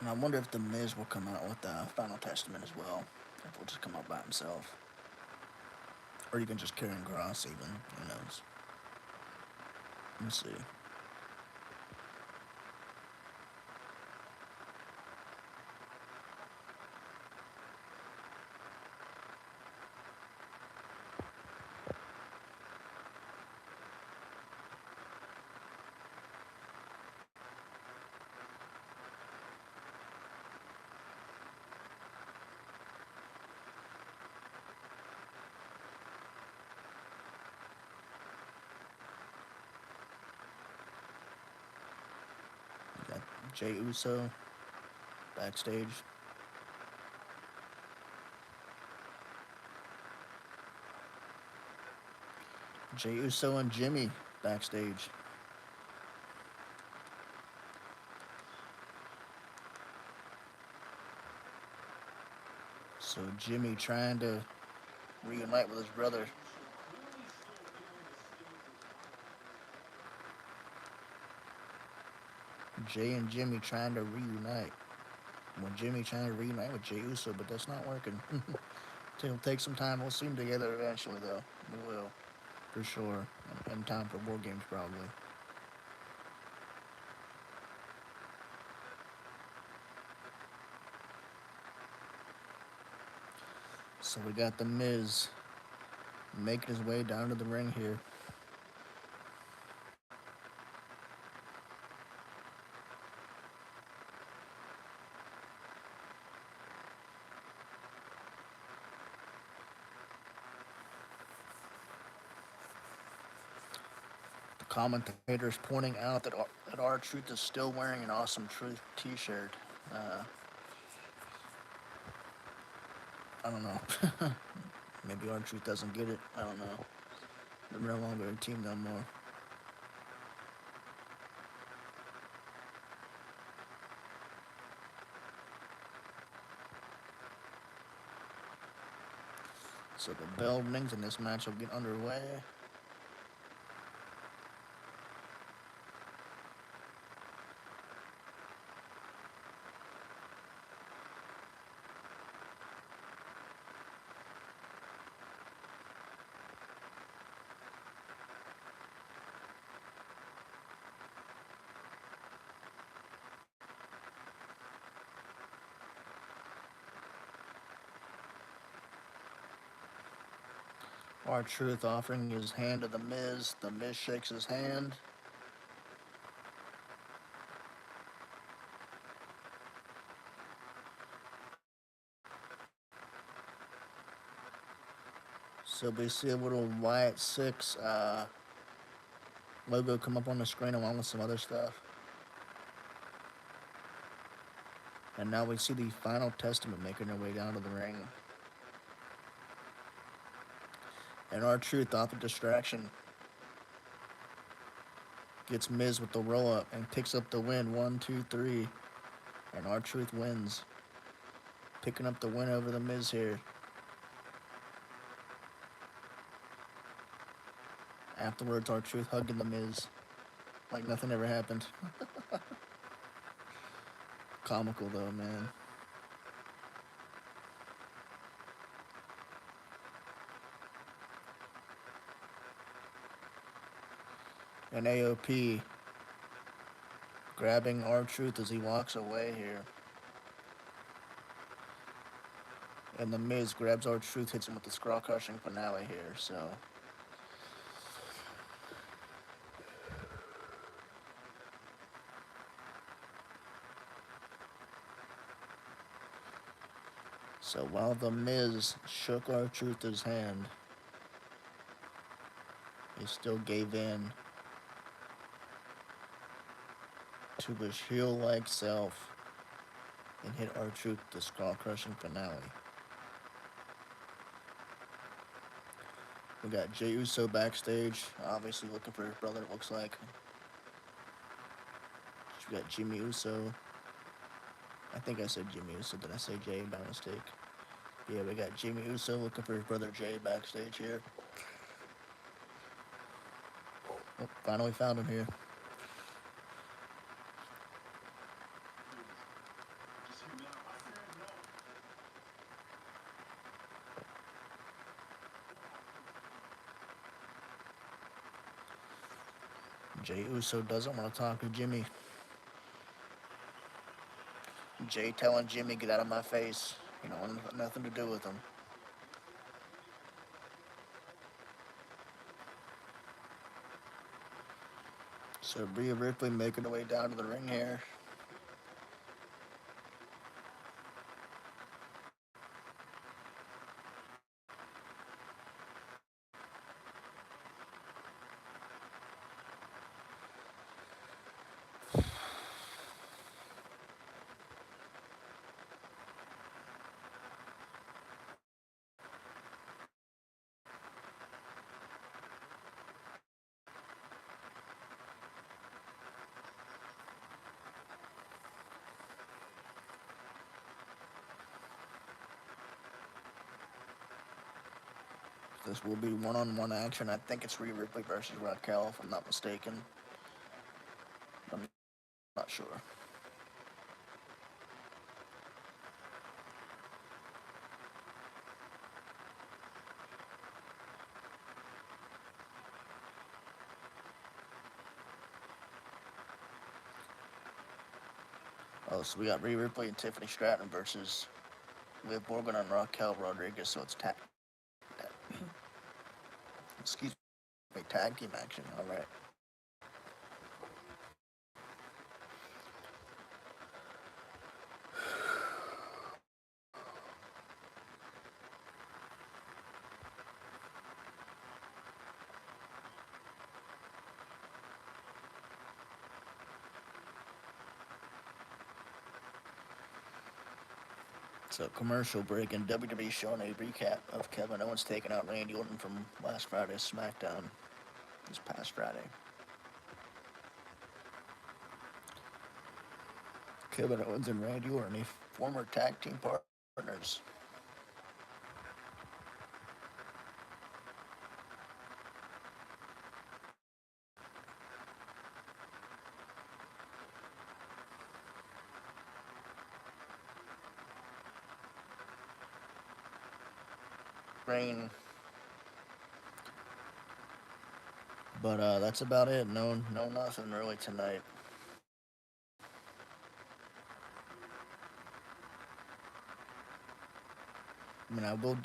And I wonder if The Miz will come out with the Final Testament as well. If he'll just come out by himself. Or even just Karen Cross, even. Who knows? Let's see. We got Jey Uso backstage. Jey Uso and Jimmy backstage. So Jimmy trying to reunite with his brother. Jay and Jimmy trying to reunite. When Jimmy trying to reunite with Jey Uso, but that's not working. It'll take some time. We'll see them together eventually, though. We will, for sure. In time for War Games, probably. So we got The Miz making his way down to the ring here. The commentators pointing out that R-Truth is still wearing an Awesome Truth t-shirt. I don't know. Maybe R-Truth doesn't get it. I don't know. They're no longer a team no more. So the bell rings and this match will get underway. R-Truth offering his hand to The Miz. The Miz shakes his hand. So we see a little Wyatt 6 logo come up on the screen along with some other stuff. And now we see the Final Testament making their way down to the ring. And R-Truth off a distraction gets Miz with the roll up and picks up the win. 1, 2, 3. And R-Truth wins. Picking up the win over the Miz here. Afterwards, R-Truth hugging the Miz like nothing ever happened. Comical though, man. And AOP grabbing R-Truth as he walks away here. And the Miz grabs R-Truth, hits him with the skull crushing finale here. So while the Miz shook R-Truth's hand, he still gave in to his heel-like self and hit R-Truth the skull-crushing finale. We got Jey Uso backstage, obviously looking for his brother, it looks like. We got Jimmy Uso. I think I said Jimmy Uso. Did I say Jay by mistake? Yeah, we got Jimmy Uso looking for his brother Jay backstage here. Oh, finally found him here. Jay Uso doesn't want to talk to Jimmy. Jay telling Jimmy, get out of my face. You know, nothing to do with him. So Rhea Ripley making her way down to the ring here. This will be one-on-one action. I think it's Rhea Ripley versus Raquel, if I'm not mistaken. I'm not sure. Oh, so we got Rhea Ripley and Tiffany Stratton versus Liv Morgan and Raquel Rodriguez. So it's excuse me, tag team action. All right. So commercial break, and WWE showing a recap of Kevin Owens taking out Randy Orton from last Friday's SmackDown, this past Friday. Kevin Owens and Randy Orton, former tag team partners. Rain. But that's about it. No, nothing really tonight. I mean, I will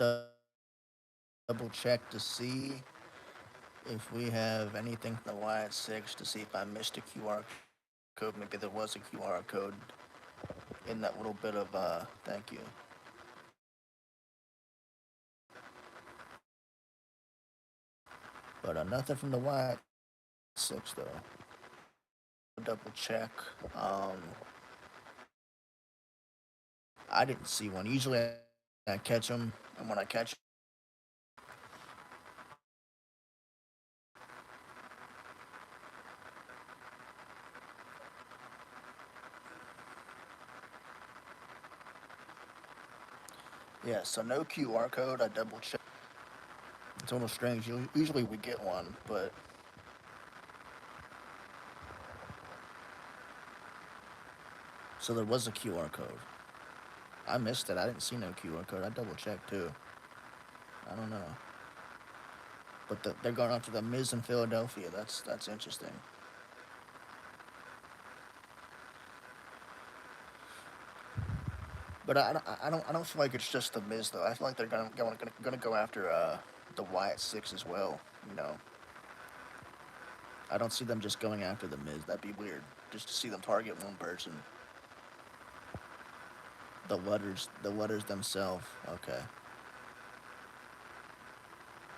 double check to see if we have anything from the Wyatt 6 to see if I missed a QR code. Maybe there was a QR code in that little bit of, thank you. But nothing from the Wyatt 6, though. Double check. I didn't see one. Usually I catch them, and when I catch yeah, so no QR code. I double check. It's almost strange. Usually we get one, but so there was a QR code. I missed it. I didn't see no QR code. I double checked too. I don't know, but they're going after the Miz in Philadelphia. That's interesting. But I don't feel like it's just the Miz though. I feel like they're gonna go after the Wyatt 6 as well. You know, I don't see them just going after the Miz. That'd be weird. Just to see them target one person. The letters themselves. Okay.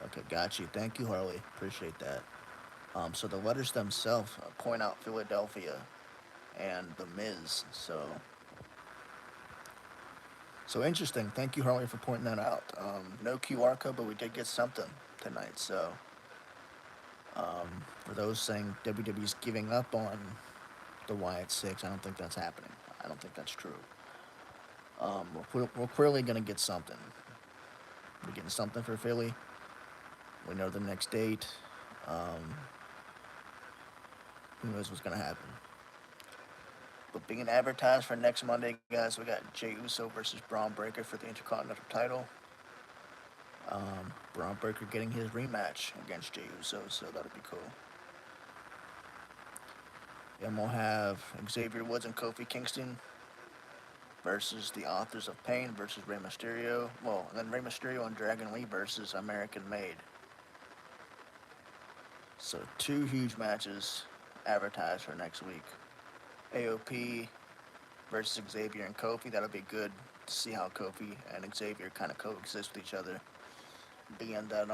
Okay, got you. Thank you, Harley. Appreciate that. So the letters themselves point out Philadelphia and the Miz. So interesting. Thank you, Harley, for pointing that out. No QR code, but we did get something tonight. So for those saying WWE's giving up on the Wyatt 6, I don't think that's happening. I don't think that's true. We're clearly going to get something. We're getting something for Philly. We know the next date. Who knows what's going to happen? But being advertised for next Monday, guys, we got Jey Uso versus Braun Breaker for the Intercontinental title. Braun Breaker getting his rematch against Jey Uso, so that'll be cool. Then we'll have Xavier Woods and Kofi Kingston versus the Authors of Pain versus Rey Mysterio. Well, and then Rey Mysterio and Dragon Lee versus American Made. So two huge matches advertised for next week. AOP versus Xavier and Kofi. That'll be good to see how Kofi and Xavier kind of coexist with each other, being that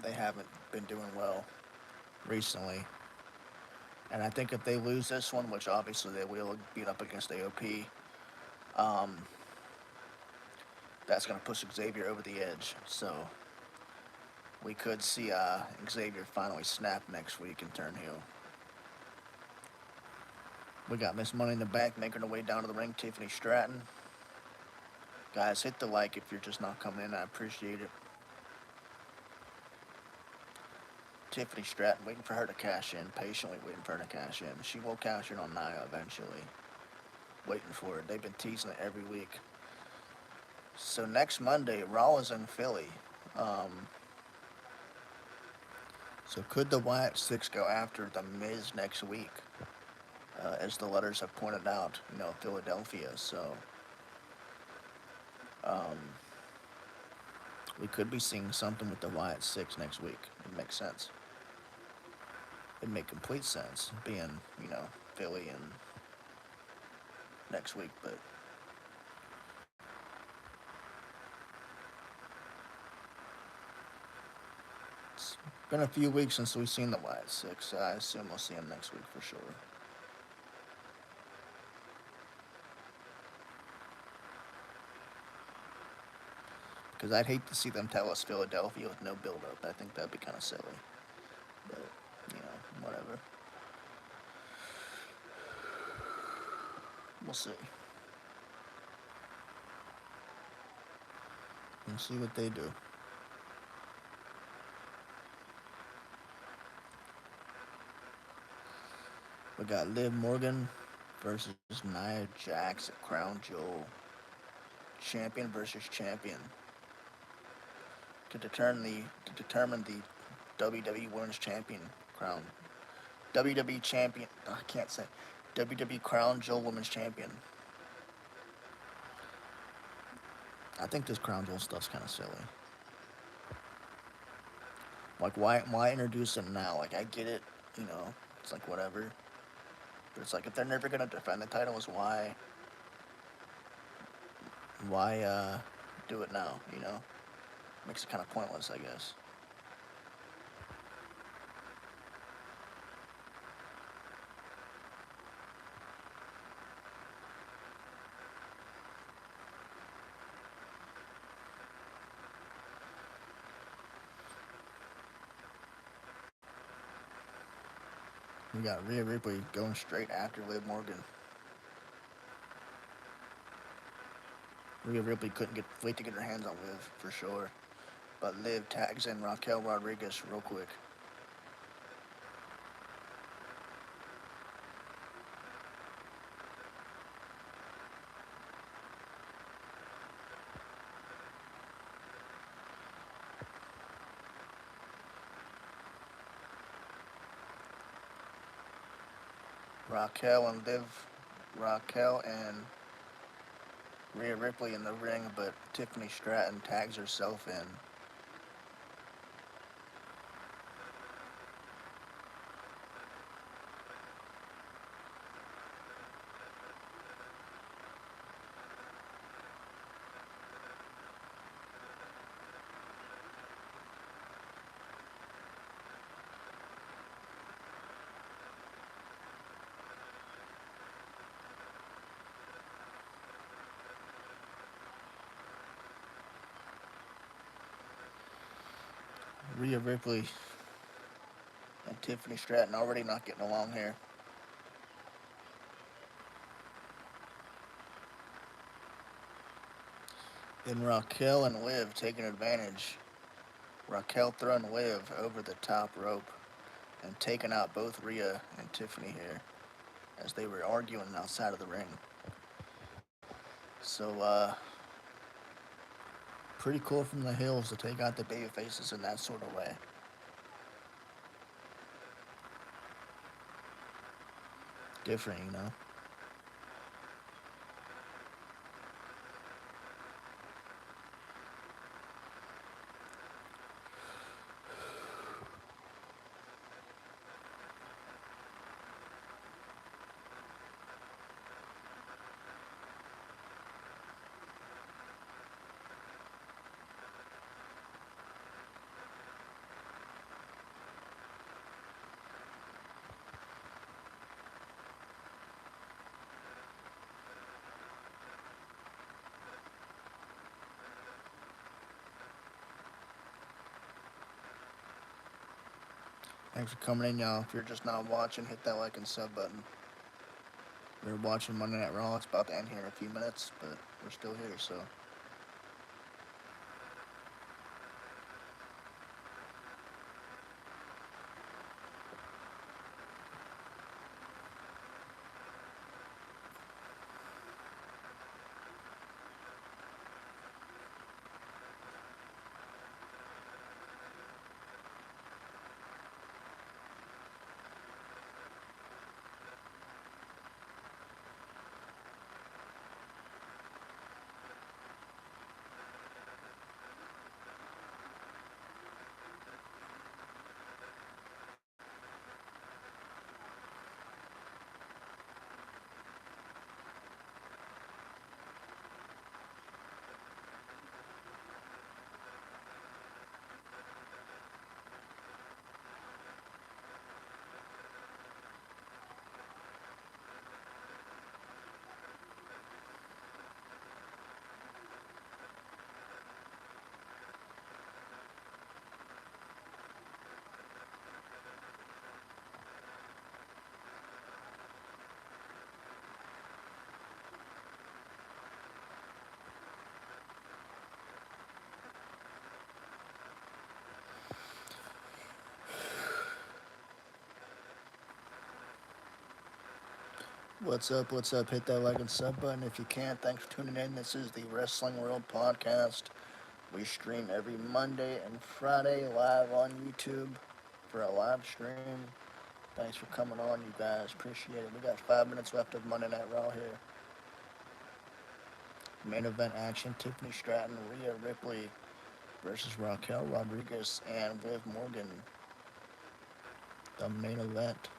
they haven't been doing well recently. And I think if they lose this one, which obviously they will, beat up against AOP, um, that's going to push Xavier over the edge. So we could see Xavier finally snap next week and turn heel. We got Miss Money in the Bank making her way down to the ring, Tiffany Stratton. Guys, hit the like if you're just not coming in. I appreciate it. Tiffany Stratton, waiting for her to cash in, patiently waiting for her to cash in. She will cash in on Nia eventually. Waiting for it. They've been teasing it every week. So next Monday, Raw is in Philly. So could the Wyatt Six go after The Miz next week? As the letters have pointed out, Philadelphia. So we could be seeing something with the Wyatt Six next week. It makes sense. It'd make complete sense being, Philly and next week, but it's been a few weeks since we've seen the Wyatt Six, so I assume we'll see him next week for sure. Because I'd hate to see them tell us Philadelphia with no build-up. I think that'd be kind of silly. But, whatever. We'll see. We'll see what they do. We got Liv Morgan versus Nia Jax at Crown Jewel. Champion versus champion. To determine the WWE Women's Champion crown. WWE Champion. I can't say. WWE Crown Jewel Women's Champion. I think this Crown Jewel stuff's kind of silly. Like, why introduce them now? Like, I get it, it's like whatever. But it's like, if they're never gonna defend the titles, why do it now? Makes it kind of pointless, I guess. We got Rhea Ripley going straight after Liv Morgan. Rhea Ripley couldn't wait to get her hands on Liv, for sure. But Liv tags in Raquel Rodriguez real quick. Raquel and Rhea Ripley in the ring, but Tiffany Stratton tags herself in. Rhea Ripley and Tiffany Stratton already not getting along here. Then Raquel and Liv taking advantage. Raquel throwing Liv over the top rope and taking out both Rhea and Tiffany here as they were arguing outside of the ring. So, pretty cool from the Hills to take out the baby faces in that sort of way. different, you know. Thanks for coming in, y'all. If you're just not watching, hit that like and sub button. We're watching Monday Night Raw. It's about to end here in a few minutes, but we're still here, so. What's up? What's up? Hit that like and sub button if you can. Thanks for tuning in. This is the Wrestling World Podcast. We stream every Monday and Friday live on YouTube for a live stream. Thanks for coming on, you guys. Appreciate it. We got 5 minutes left of Monday Night Raw here. Main event action: Tiffany Stratton, Rhea Ripley versus Raquel Rodriguez and Liv Morgan. The main event.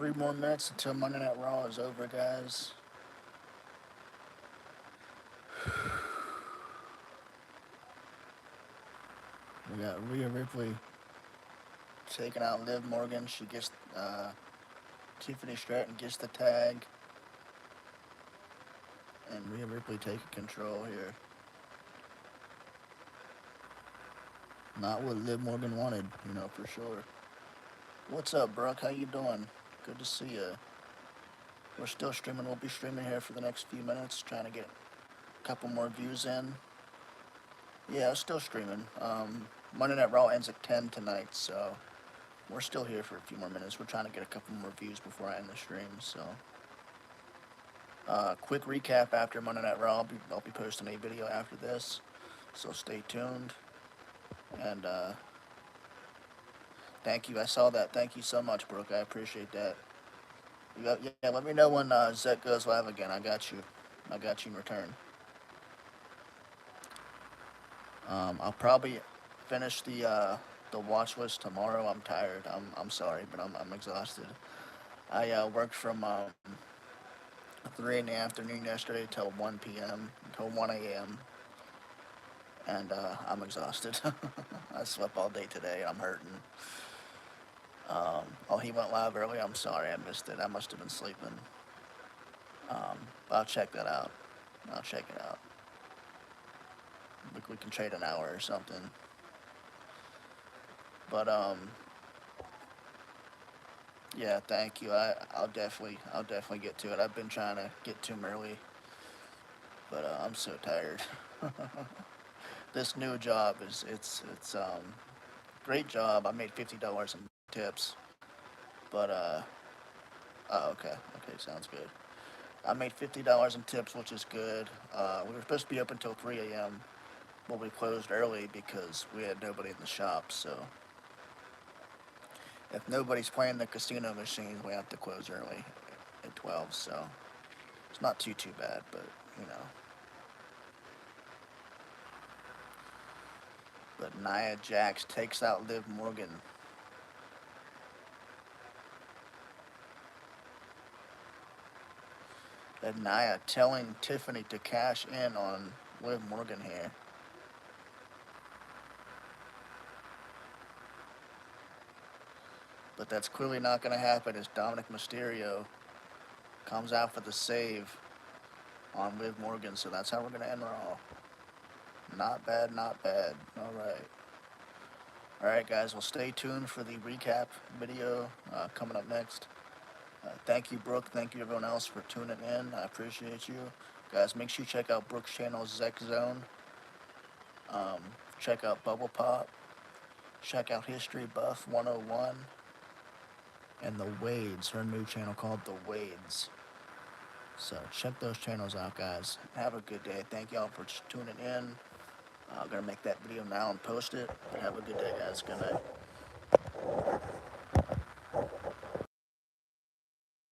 3 more minutes until Monday Night Raw is over, guys. We got Rhea Ripley taking out Liv Morgan. She gets Tiffany Stratton gets the tag, and Rhea Ripley taking control here. Not what Liv Morgan wanted, for sure. What's up, Brooke? How you doing? Good to see you. We're still streaming. We'll be streaming here for the next few minutes, trying to get a couple more views in. Yeah, still streaming. Monday Night Raw ends at 10 tonight, so we're still here for a few more minutes. We're trying to get a couple more views before I end the stream, so. Quick recap after Monday Night Raw. I'll be posting a video after this, so stay tuned. And thank you. I saw that. Thank you so much, Brooke. I appreciate that. Yeah, let me know when Zek goes live again. I got you. I got you in return. I'll probably finish the watch list tomorrow. I'm tired. I'm sorry, but I'm exhausted. I worked from 3 in the afternoon yesterday till 1 p.m. till 1 a.m. And I'm exhausted. I slept all day today. I'm hurting. Oh, he went live early. I'm sorry, I missed it. I must have been sleeping. I'll check that out. I'll check it out. We can trade an hour or something. But yeah, thank you. I'll definitely get to it. I've been trying to get to him early, but I'm so tired. This new job it's great job. I made $50 in tips, but oh, okay, sounds good. I made $50 in tips, which is good. We were supposed to be open until 3 a.m., but we closed early because we had nobody in the shop. So if nobody's playing the casino machines, we have to close early at 12. So it's not too bad, but But Nia Jax takes out Liv Morgan. And Nia telling Tiffany to cash in on Liv Morgan here. But that's clearly not going to happen as Dominic Mysterio comes out for the save on Liv Morgan. So that's how we're going to end Raw. Not bad, not bad. All right. All right, guys. Well, stay tuned for the recap video coming up next. Thank you, Brooke. Thank you, everyone else, for tuning in. I appreciate you. Guys, make sure you check out Brooke's channel, Zek Zone. Check out Bubble Pop. Check out History Buff 101. And The Wades, her new channel called The Wades. So check those channels out, guys. Have a good day. Thank y'all for tuning in. I'm going to make that video now and post it. Have a good day, guys. Good night.